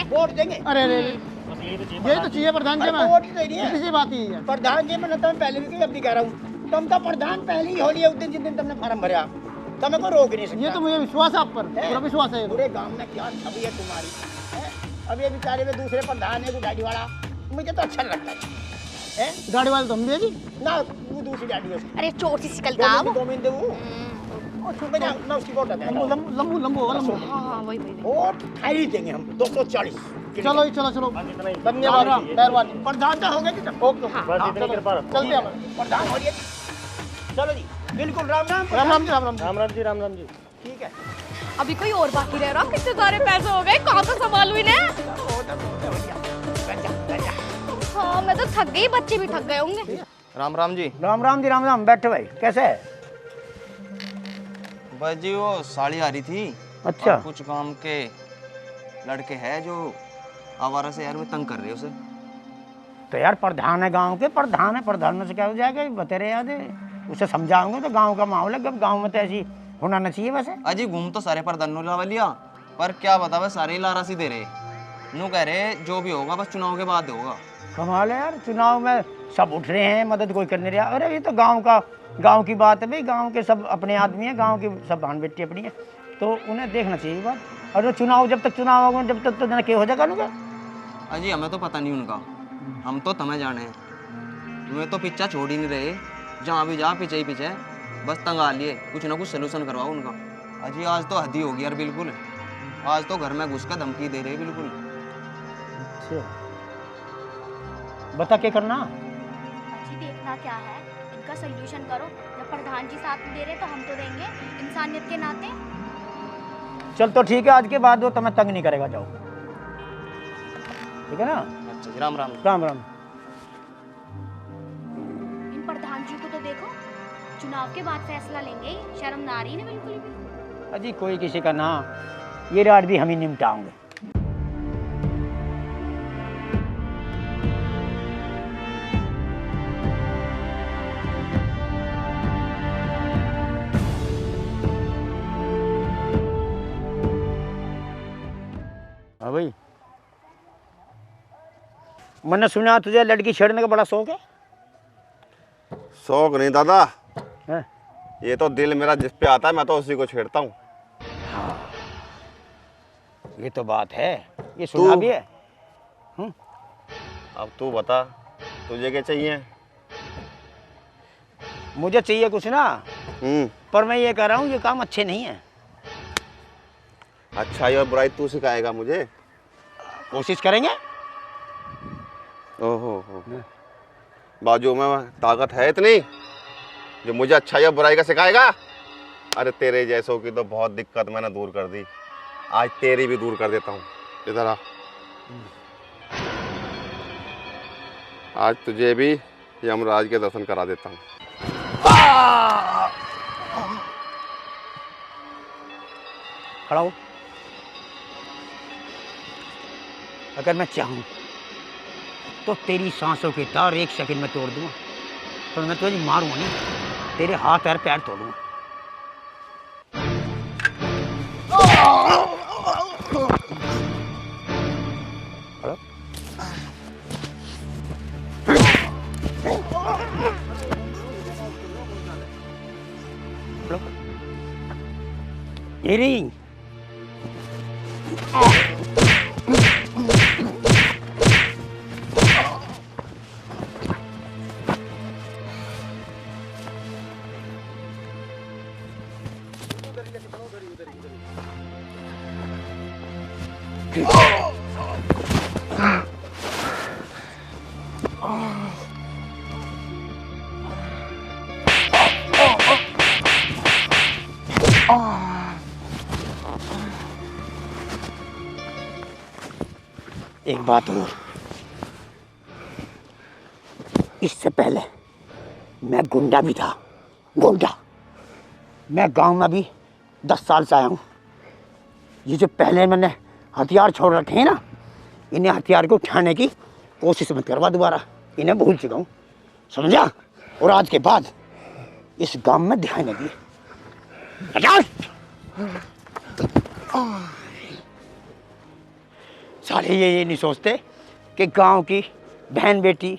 अरे ये तो चाहिए प्रधान जी में। वोट ही नहीं है। किसी बात ही है प्रधान जी मैंने तुम्हें पहले भी कही, अब भी कह रहा हूँ, तुम तो प्रधान पहले ही होली है उस दिन जिस दिन तुमने फॉर्म भरा। तुम्हें को रोक नहीं सकता। ये तो मुझे विश्वास है आप पर, पूरा विश्वास है। पूरे गांव में क्या छवि है तुम्हारी। अब ये बेचारे में दूसरे प्रधान है गाड़ी वाला, मुझे तो अच्छा लगता है। गाड़ी वाले तुम भी जी ना, वो दूसरी गाड़ी है। अरे चोर सी निकल का वो। 2 महीने वो ना उसकी वोट है। लंबू हाँ वही वोट खाई देंगे हम 240। चलो धन्यवाद मेहरबानी। प्रधान तो हो गए जी। ओके चलते हैं प्रधान हो रही है। चलो जी बिल्कुल। राम राम जी। ठीक है। अभी कोई और बाकी रह रहा, कितने सारे पैसे हो गए, कहाँ से संभालू इन्हें। हाँ मैं तो थक गई, बच्चे भी थक गए होंगे। राम राम जी। राम राम जी, राम राम। बैठो भाई, कैसे है? बस जी वो साड़ी आ रही थी। अच्छा। और कुछ काम के लड़के हैं जो आवारा से यार में तंग कर रहे हैं उसे। तो यार प्रधान है गांव के, प्रधान है, प्रधान में से क्या हो जाएगा, बतेरे याद है। उसे समझाऊंगे तो गांव का माहौल है, अब गांव में तो ऐसी होना न चाहिए वैसे। अजी घूम तो सारे प्रधानों लावा लिया, पर क्या बता वह सारे ही लारा सी दे रहे। नो कह रहे जो भी होगा बस चुनाव के बाद होगा। कमाल है यार, चुनाव में सब उठ रहे हैं, मदद कोई करने रहा। अरे ये तो गांव की बात है भाई, गांव के सब अपने आदमी हैं, गांव की सब बहन बेटी अपनी है, तो उन्हें देखना चाहिए बात। और चुनाव जब तक चुनाव होगा जब तक तो जना क्या हो जाएगा उनका। अजी हमें तो पता नहीं उनका, हम तो तुम्हें जाने हैं। तुम्हें तो पीछा छोड़ ही नहीं रहे, जहाँ भी जा पीछे ही पीछे, बस तंगा लिए, कुछ ना कुछ सोल्यूशन करवाओ उनका। अजी आज तो हद ही हो गई यार बिल्कुल, आज तो घर में घुस कर धमकी दे रहे बिल्कुल। बता क्या करना। जी देखना क्या है, इनका सल्यूशन करो। जब प्रधान जी साथ दे रहे तो हम तो देंगे, इंसानियत के नाते। चल तो ठीक है, आज के बाद वो तुम्हें तंग नहीं करेगा, जाओ। ठीक है ना। अच्छा जी, राम राम। राम राम। इन प्रधान जी को तो देखो, चुनाव के बाद फैसला लेंगे, शर्म ना आ रही है बिल्कुल भी। अजी कोई किसी का ना, ये रात भी हम ही निपटाओगे। हाँ भाई, मैंने सुना तुझे लड़की छेड़ने का बड़ा शौक है। शौक नहीं दादा, है? ये तो दिल मेरा जिस पे आता है मैं तो उसी को छेड़ता हूँ। हाँ, ये तो बात है, ये सुना भी है। अब तू बता, तुझे क्या चाहिए? मुझे चाहिए कुछ ना, पर मैं ये कह रहा हूँ ये काम अच्छे नहीं है। अच्छाई और बुराई तू सिखाएगा मुझे? कोशिश करेंगे। ओहो हो, बाजू में ताकत है इतनी जो मुझे अच्छाई और बुराई का सिखाएगा? अरे तेरे जैसों की तो बहुत दिक्कत मैंने दूर कर दी, आज तेरी भी दूर कर देता हूँ। इधर आ, आज तुझे भी यमराज के दर्शन करा देता हूँ। खड़ा हो। अगर मैं चाहूँ तो तेरी सांसों के तार एक सेकंड में तोड़ दूँ, तो मैं तुझे मारूंगा नहीं, तेरे हाथ और पैर तोड़ूंगा। ये नहीं। एक बात और, इससे पहले मैं गुंडा भी था, गुंडा। मैं गांव में भी 10 साल से आया हूँ। ये जो पहले मैंने हथियार छोड़ रखे हैं ना, इन्हें हथियार को उठाने की कोशिश मत करवा दोबारा, इन्हें भूल चुका हूँ, समझा? और आज के बाद इस गांव में दिखाई नहीं दिए। साले ये नहीं सोचते कि गांव की बहन बेटी,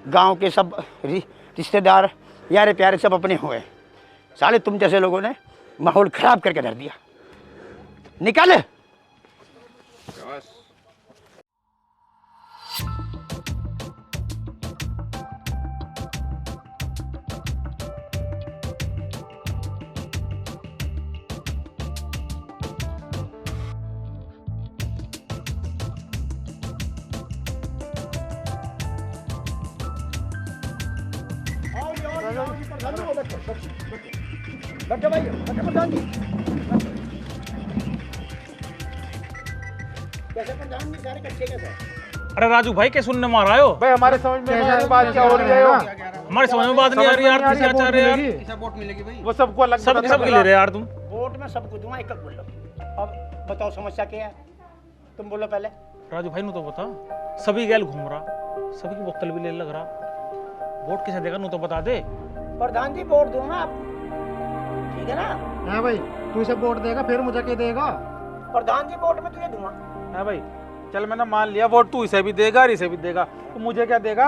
गांव के सब रिश्तेदार, यारे प्यारे सब अपने हुए। साले तुम जैसे लोगों ने माहौल खराब करके धर दिया। निकाले। बैठो भाई, बैठो प्रधान जी। कैसे प्रधान जी सारे कच्चे कैसे? अरे राजू भाई क्या सुनने मार आए हो भाई हमारे समझ में नहीं आ रही बात क्या हो रही है। हमारे समझ में बात नहीं आ रही यार, क्या चाह रहे हो यार? कैसा वोट मिलेगी भाई? वो सबको अलग सब सब ले रहे यार तुम। वोट में सबको दूंगा, एक एक बोल लो। अब बताओ समस्या क्या है, तुम बोलो पहले। राजू भाई ने तो बता, सभी गैल घूम रहा, सभी की बोतल भी ले लग रहा, वोट किसे देगा नू तो बता दे। प्रधान जी वोट दूंगा आप, ठीक है ना? हाँ भाई, तू इसे वोट देगा फिर मुझे क्या देगा? प्रधान जी वोट में तुझे दूंगा। हाँ भाई, चल मैंने मान लिया वोट, तू इसे भी देगा और इसे भी देगा, तो मुझे क्या देगा?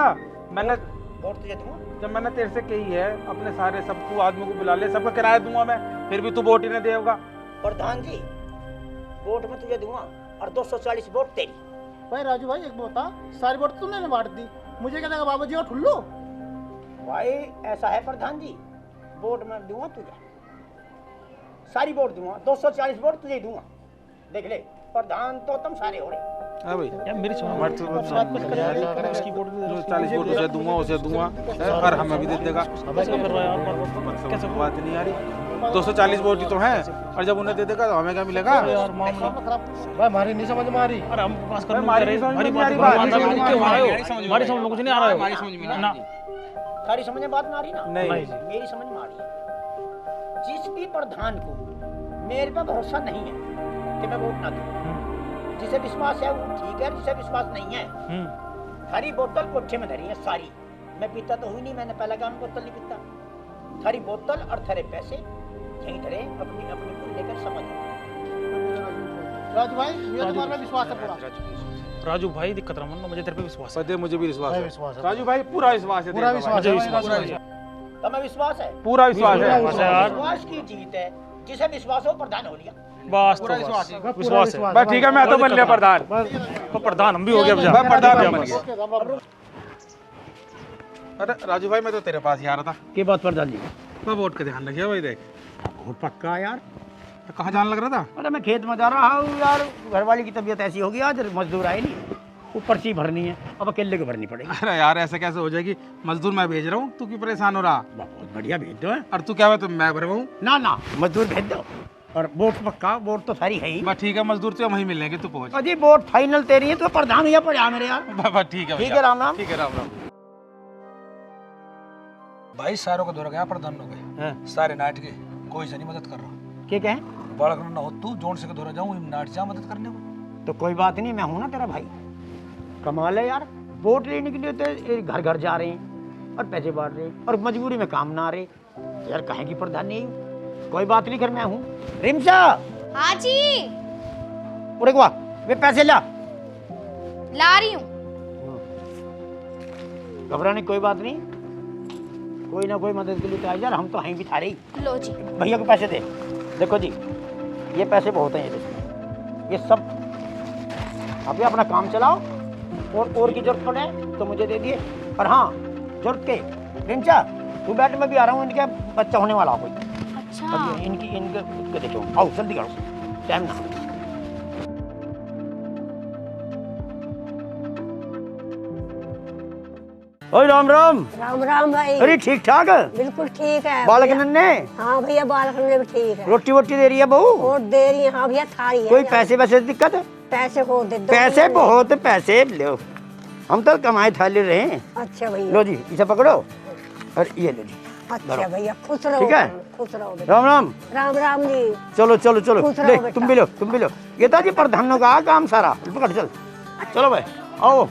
मैंने वोट तुझे दूंगा। जब मैंने तेरे से कही है अपने सारे सबको आदमी को बुला ले, सबका किराया दूंगा मैं, फिर भी तू वोट ही नहीं देगा। प्रधान जी वोट में तुझे दूंगा और 240 वोट तेरी। भाई राजू भाई एक बता, सारी वोट तुमने बांट दी, मुझे क्या देगा बाबू जी और ठुल्लू? भाई ऐसा है प्रधान जी, वोट में दूंगा तुझे, सारी वोट दूंगा, 240 वोट तुझे दूंगा। देख ले प्रधान तो तुम सारे हो रहे। हाँ भाई, यार मेरी सुनो, मत उसकी वोट भी जो 40 वोट उसे दूंगा और हमें भी दे देगा। कैसे कर रहा है यार? कैसे बात नहीं आ रही? 240 वोट ही तो है, और जब उन्हें दे देगा तो हमें क्या मिलेगा? यार मामला भाई हमारी नहीं समझ में आ रही। अरे हम पास कर हमारी समझ में नहीं आ रही बात। हमारी समझ में कुछ नहीं आ रहा है। हमारी समझ में नहीं आ रही। सारी समझ में बात ना आ रही ना? नहीं। मेरी समझ में आ रही है। जिस भी प्रधान को मेरे पे भरोसा नहीं है कि मैं वोट ना दूं, जिसे विश्वास है वो ठीक है, जिसे विश्वास नहीं है, हरी बोतल कोठे में धरी है सारी। मैं पीता तो हुई नहीं, मैंने पहला काम बोतल नहीं पीता। हरी बोतल और थरे पैसे यहीं धरे, अपनी अपनी को लेकर समझ। राजू भाई ये तुम्हारे में विश्वास है पूरा। राजू भाई दिक्कत रहा मुझे तेरे पे विश्वास है। मुझे भी विश्वास है राजू भाई, पूरा विश्वास है। पूरा विश्वास है। तुम्हें विश्वास है? पूरा विश्वास है। विश्वास की जीत है, जिसे विश्वास हो प्रधान हो लिया। बस पूरा विश्वास विश्वास है। बस ठीक है, मैं तो बन लिया प्रधान। तो प्रधान हम भी हो गया। मैं प्रधान बन गया। अरे राजू भाई, मैं तो तेरे पास ही आ रहा था। के बात प्रधान जी? मैं वोट का ध्यान रखिए भाई। देख वोट पक्का यार। तो कहाँ जान लग रहा था? अरे मैं खेत में जा रहा हूँ यार, घरवाली की तबीयत ऐसी होगी, आज मजदूर आए नहीं, वो पर्ची भरनी है, अब अकेले को भरनी पड़ेगी। अरे यार ऐसे कैसे हो जाएगी? मजदूर मैं भेज रहा हूँ, तू क्यों परेशान हो रहा? बहुत बढ़िया भेज दो। और तू क्या तो मैं भरवाऊँ? ना ना मजदूर भेज दो, और वोट पक्का, वोट तो सारी है ही। बस ठीक है, मजदूर तो वहीं मिलेंगे, तू पहुँच। अजी वोट फाइनल तेरी है, तो प्रधान हुआ पड़ा मेरे यार। बस ठीक है। ठीक है, राम राम। ठीक है, राम राम। भाई सारों का दौरा गया प्रधान हो गए सारे नाट के, कोई से नहीं मदद कर रहा। क्या कहे? बालक ना हो तू जोन से दौरा जाऊं नाट जा मदद करने को। तो कोई बात नहीं, मैं हूं ना तेरा भाई। कमाल है यार, वोट लेने के लिए तो घर घर जा रहे हैं और पैसे बांट रहे हैं, और मजबूरी में काम ना आ रहे यार। कहे की प्रधान नहीं, कोई बात नहीं, कर मैं हूँ। रिमशा। हाँ जी। उरे वाह, वे पैसे ला रही हूँ। घबराने कोई बात नहीं, कोई ना कोई मदद के लिए तो आ यार, हम तो हैं भी थारे ही। लो जी। भैया को पैसे दे। देखो जी, ये पैसे बहुत हैं, ये सब आप अपना काम चलाओ, और की जरूरत पड़े तो मुझे दे दिए। और हाँ, जरूरत के रिंचा तू बैठ, में भी आ रहा हूँ, इनका बच्चा होने वाला कोई। अच्छा। इनके देखो, आओ जल्दी करो, टाइम ना। ओए राम राम। राम राम भाई। अरे ठीक ठाक है? बिल्कुल ठीक है। बालक नन्हे? हाँ भैया, बालक नन्हे भी ठीक है। रोटी वोटी दे रही है बहू? और दे रही है। हाँ भैया, थारी है। कोई पैसे वैसे दिक्कत है? पैसे को दे दो। पैसे बहुत, पैसे लो, हम तो कमाए थाले रहे हैं। अच्छा भैया। लो जी, इसे पकड़ो और ये लो जी। अच्छा भैया, खुश रहो। ठीक है, खुश रहो। राम राम। राम राम जी। चलो चलो चलो, खुश रहो ले बेटा। तुम भी लो, तुम भी लो। ये था जी प्रधानों का काम सारा, पकड़ चल। चलो भाई आओ।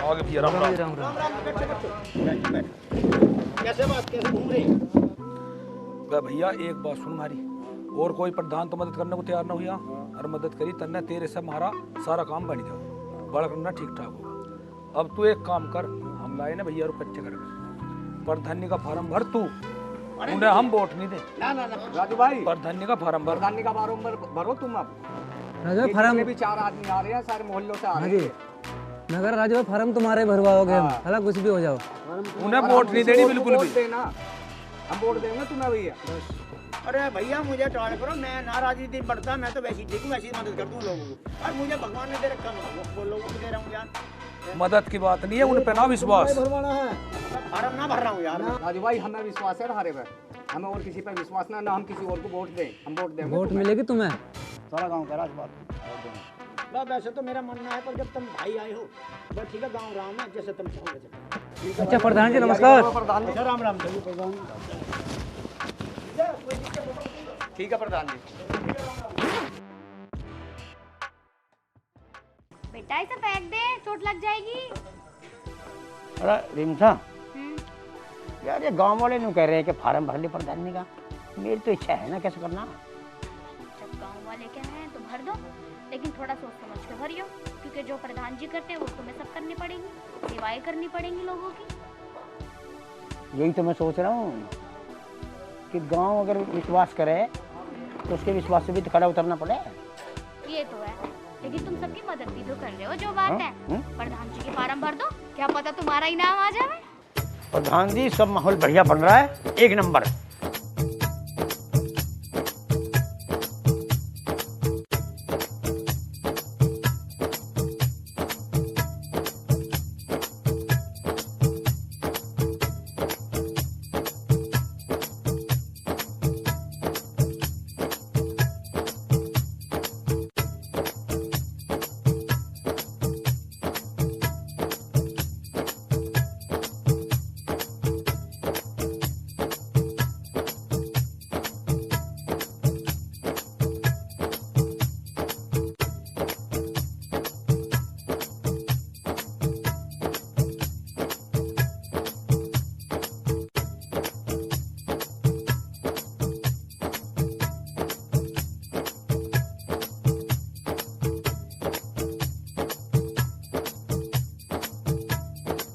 आगे भैया राम राम। कैसे बात, कैसे घूम रहे? भैया एक बात सुन हमारी, और कोई प्रधान तो मदद करने को तैयार ना हुआ, और मदद करी तन्ने तेरे से हमारा सारा काम बन जाओ, बड़ा करना ठीक ठाक होगा। अब तू एक काम कर, हम लाए ना भैया कच्चे घर में, प्रधानी का फार्म भर तू, उन्हें हम वोट नहीं दे। ना ना ना राजू भाई, प्रधानी का फार्म भर। प्रधानी का फार्म भरो तुम अब। राजू फार्म भी 4 आदमी आ रहे हैं, सारे मोहल्लों से आ रहे हैं। नगर राजू फार्म तुम्हारे भरवाओगे हम, अलग कुछ भी हो जाओ। उन्हें वोट नहीं देनी बिल्कुल भी। देना, हम वोट देंगे तुम्हें भैया। अरे भैया मुझे टाल करो, मैं ना राजनीति बढ़ता, मैं तो वैसी देखूँ, वैसी मदद कर दूँ लोगों को। और मुझे भगवान ने दे रखा, वो लोगों को दे रहा हूँ यार। मदद की बात नहीं है, उन पे ना विश्वास। भरवाना है, फार्म ना भर रहा हूँ यार। राजू भाई हमें विश्वास है हमारे पे, हमें और किसी पे विश्वास ना हम किसी और को वोट दें, हम वोट देंगे। वोट मिलेगी तुम्हें सारा गाँव का राजबात। वैसे तो मेरा मानना है, पर जब तुम भाई आए हो, बस ठीक है, गाँव राम है, जैसे तुम चाहोगे। अच्छा प्रधान जी नमस्कार। राम राम प्रधान। ठीक है प्रधान जी। बेटा इसे फेंक दे, चोट लग जाएगी। अरे रिमसा यार, ये गांव वाले नु कह रहे हैं कि फार्म भर ले प्रधानी का। मेरी तो इच्छा है ना, कैसे करना। जब गांव वाले कह रहे हैं तो भर दो, लेकिन थोड़ा सोच समझ के भरियो, क्योंकि जो प्रधान जी करते हैं वो तुम्हें सब करनी पड़ेंगी, सेवाएं करनी पड़ेंगी लोगों की। यही तो मैं सोच रहा हूँ कि गांव अगर विश्वास करे तो उसके विश्वास से भी तो खड़ा उतरना पड़े। ये तो है, लेकिन तुम सबकी मदद भी तो कर रहे हो, जो बात है। प्रधान जी के फार्म भर दो, क्या पता तुम्हारा इनाम आ जाए। प्रधान जी सब माहौल बढ़िया बन रहा है, एक नंबर।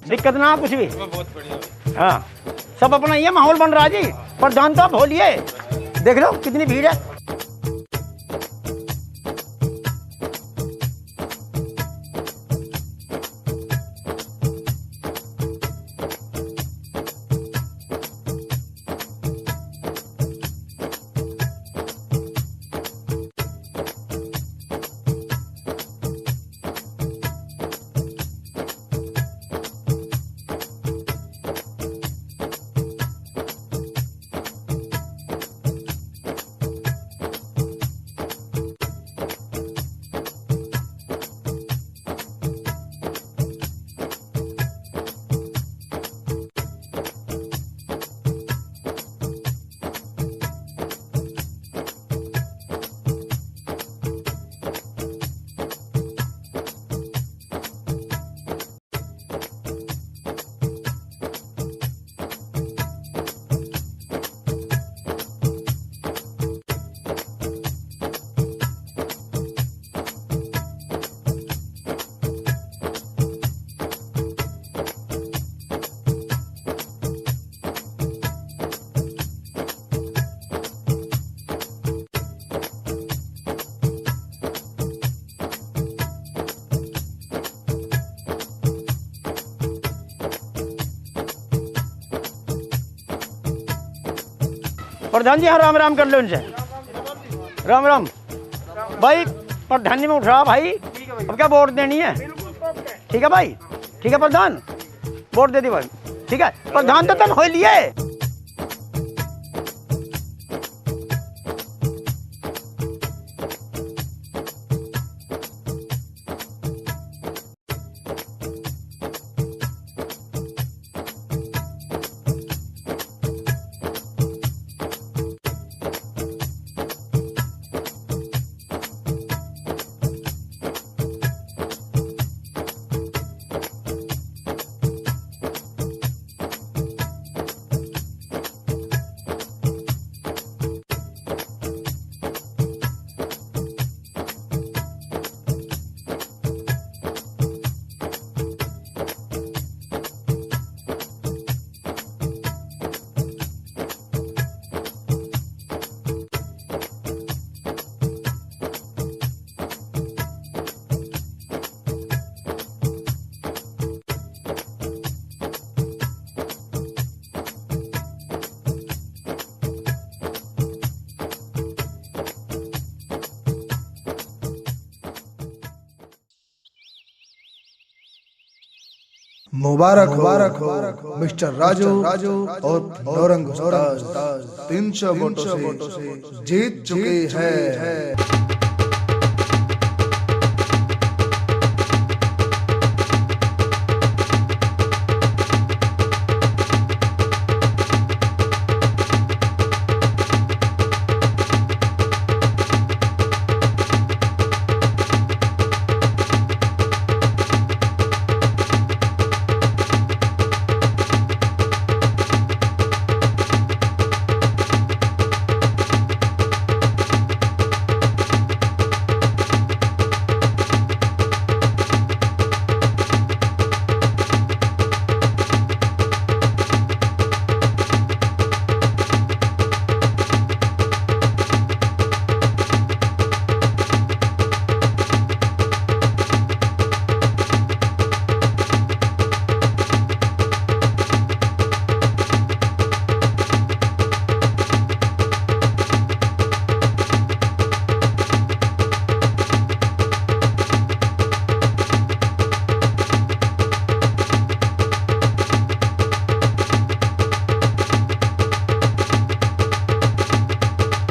दिक्कत ना कुछ भी। बहुत बढ़िया। हाँ सब अपना ये माहौल बन रहा है जी। प्रधान तो आप होलिए, देख लो कितनी भीड़ है। प्रधान जी हाँ राम राम कर लो इनसे। राम राम भाई, प्रधान जी में उठ रहा भाई, अब क्या वोट देनी है। ठीक है भाई, ठीक है प्रधान, वोट दे दी भाई। ठीक है प्रधान तो तुम हो लिए। मुबारक हो मिस्टर राजू और नौरंग उस्ताद 300 वोटों से जीत चुके हैं।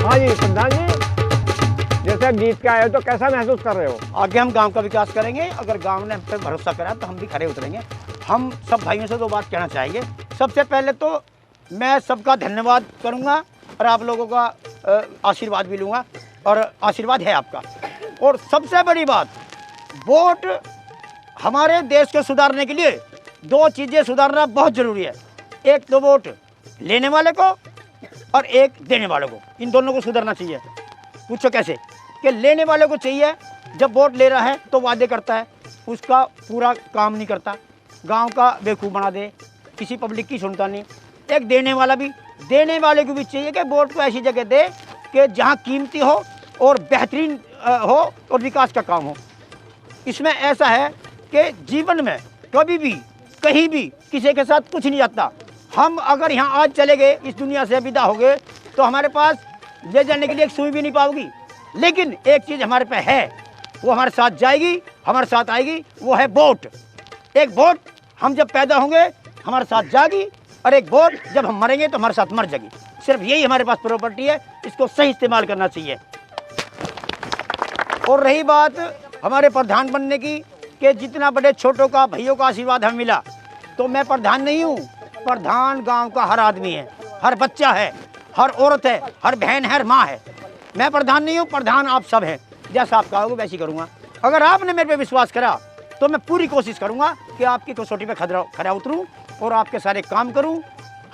हाँ जी प्रधान जी, जैसे जीत के आए हो तो कैसा महसूस कर रहे हो? आगे हम गांव का विकास करेंगे। अगर गांव ने हम पे भरोसा करा तो हम भी खड़े उतरेंगे। हम सब भाइयों से दो बात कहना चाहेंगे। सबसे पहले तो मैं सबका धन्यवाद करूंगा और आप लोगों का आशीर्वाद भी लूँगा और आशीर्वाद है आपका। और सबसे बड़ी बात, वोट हमारे देश को सुधारने के लिए दो चीज़ें सुधारना बहुत ज़रूरी है। एक तो वोट लेने वाले को और एक देने वाले को, इन दोनों को सुधरना चाहिए। पूछो कैसे? कि लेने वाले को चाहिए जब वोट ले रहा है तो वादे करता है, उसका पूरा काम नहीं करता, गांव का बेवकूफ़ बना दे, किसी पब्लिक की सुनता नहीं। एक देने वाला भी, देने वाले को भी चाहिए कि वोट को ऐसी जगह दे कि जहां कीमती हो और बेहतरीन हो और विकास का काम हो। इसमें ऐसा है कि जीवन में कभी भी कहीं भी किसी के साथ कुछ नहीं जाता। हम अगर यहाँ आज चले गए, इस दुनिया से विदा हो गए, तो हमारे पास ले जाने के लिए एक सुई भी नहीं पाओगी। लेकिन एक चीज़ हमारे पे है, वो हमारे साथ जाएगी, हमारे साथ आएगी, वो है वोट। एक वोट हम जब पैदा होंगे हमारे साथ जाएगी और एक वोट जब हम मरेंगे तो हमारे साथ मर जाएगी। सिर्फ यही हमारे पास प्रॉपर्टी है, इसको सही इस्तेमाल करना चाहिए। और रही बात हमारे प्रधान बनने की, कि जितना बड़े छोटों का भाइयों का आशीर्वाद हमें मिला, तो मैं प्रधान नहीं हूँ, प्रधान गांव का हर आदमी है, हर बच्चा है, हर औरत है, हर बहन है, हर माँ है। मैं प्रधान नहीं हूँ, प्रधान आप सब हैं। जैसा आप कहोगे वैसे ही करूँगा। अगर आपने मेरे पे विश्वास करा तो मैं पूरी कोशिश करूँगा कि आपकी कसौटी पे खरा उतरूँ और आपके सारे काम करूँ।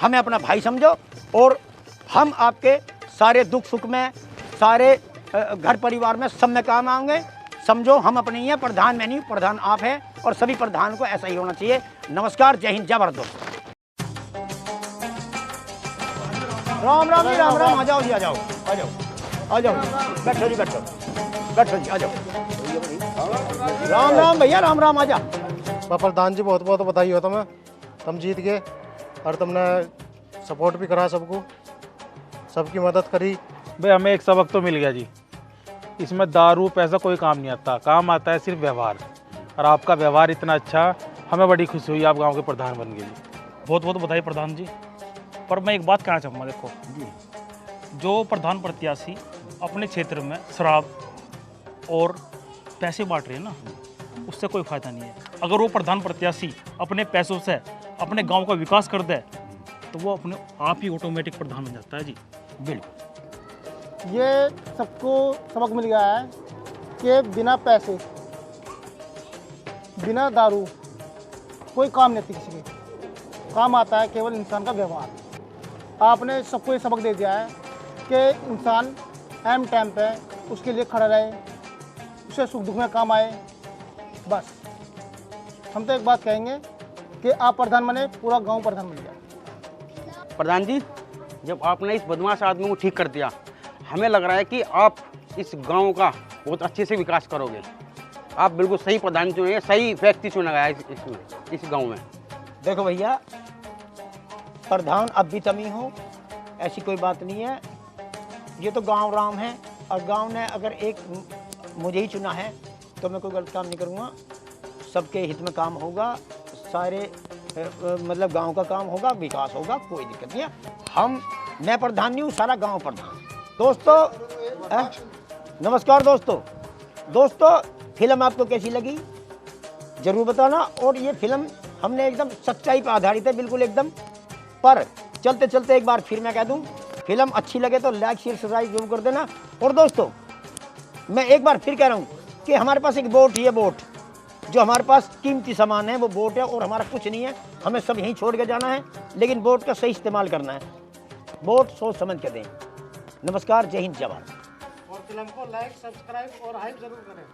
हमें अपना भाई समझो और हम आपके सारे दुख सुख में, सारे घर परिवार में सब में काम आएंगे। समझो हम अपने ही हैं, प्रधान मैं नहीं, प्रधान आप हैं और सभी प्रधान को ऐसा ही होना चाहिए। नमस्कार, जय हिंद, जय भारत दोस्तों। राम राम जी, राम राम। आ जाओ जी, आ जाओ, आ जाओ, आ जाओ, बैठो जी, बैठो, बैठो जी, आ जाओ। राम राम भैया, राम राम, आ जा। प्रधान जी बहुत बहुत बधाई हो तुम्हें, तुम जीत गए और तुमने सपोर्ट भी करा सबको, सबकी मदद करी। भाई हमें एक सबक तो मिल गया जी, इसमें दारू पैसा कोई काम नहीं आता, काम आता है सिर्फ व्यवहार। और आपका व्यवहार इतना अच्छा, हमें बड़ी खुशी हुई आप गांव के प्रधान बन गए जी। बहुत बहुत बधाई प्रधान जी। पर मैं एक बात कहना चाहूँगा, देखो जो प्रधान प्रत्याशी अपने क्षेत्र में शराब और पैसे बांट रहे हैं ना, उससे कोई फायदा नहीं है। अगर वो प्रधान प्रत्याशी अपने पैसों से अपने गांव का विकास कर दे तो वो अपने आप ही ऑटोमेटिक प्रधान बन जाता है जी। बिल्कुल, ये सबको सबक मिल गया है कि बिना पैसे, बिना दारू कोई काम नहीं आती किसी के। काम आता है केवल इंसान का व्यवहार। आपने सबको ये सबक दे दिया है कि इंसान एम टाइम पे उसके लिए खड़ा रहे, उसे सुख दुख में काम आए। बस हम तो एक बात कहेंगे कि आप प्रधान बने, पूरा गांव प्रधान बन गया। प्रधान जी, जब आपने इस बदमाश आदमी को ठीक कर दिया, हमें लग रहा है कि आप इस गांव का बहुत अच्छे से विकास करोगे। आप बिल्कुल सही प्रधान चुने, सही व्यक्ति चुना गया इसमें, इस गांव में। देखो भैया, प्रधान अब भी तमी हो, ऐसी कोई बात नहीं है। ये तो गांव राम है और गांव ने अगर एक मुझे ही चुना है तो मैं कोई गलत काम नहीं करूँगा। सबके हित में काम होगा, सारे मतलब गांव का काम होगा, विकास होगा, कोई दिक्कत नहीं है। मैं प्रधान नहीं हूँ, सारा गांव प्रधान। दोस्तों नमस्कार दोस्तों फिल्म आपको कैसी लगी जरूर बताना। और ये फिल्म हमने एकदम सच्चाई पर आधारित है, बिल्कुल एकदम। पर चलते चलते एक बार फिर मैं कह दूं, फिल्म अच्छी लगे तो लाइक शेयर सब्सक्राइब जरूर कर देना। और दोस्तों मैं एक बार फिर कह रहा हूँ कि हमारे पास एक बोट, ये बोट जो हमारे पास कीमती सामान है वो बोट है, और हमारा कुछ नहीं है, हमें सब यहीं छोड़ के जाना है। लेकिन बोट का सही इस्तेमाल करना है, बोट सोच समझ के दें। नमस्कार, जय हिंद, जय भारत। और फिल्म को लाइक सब्सक्राइब और हाइप जरूर करें।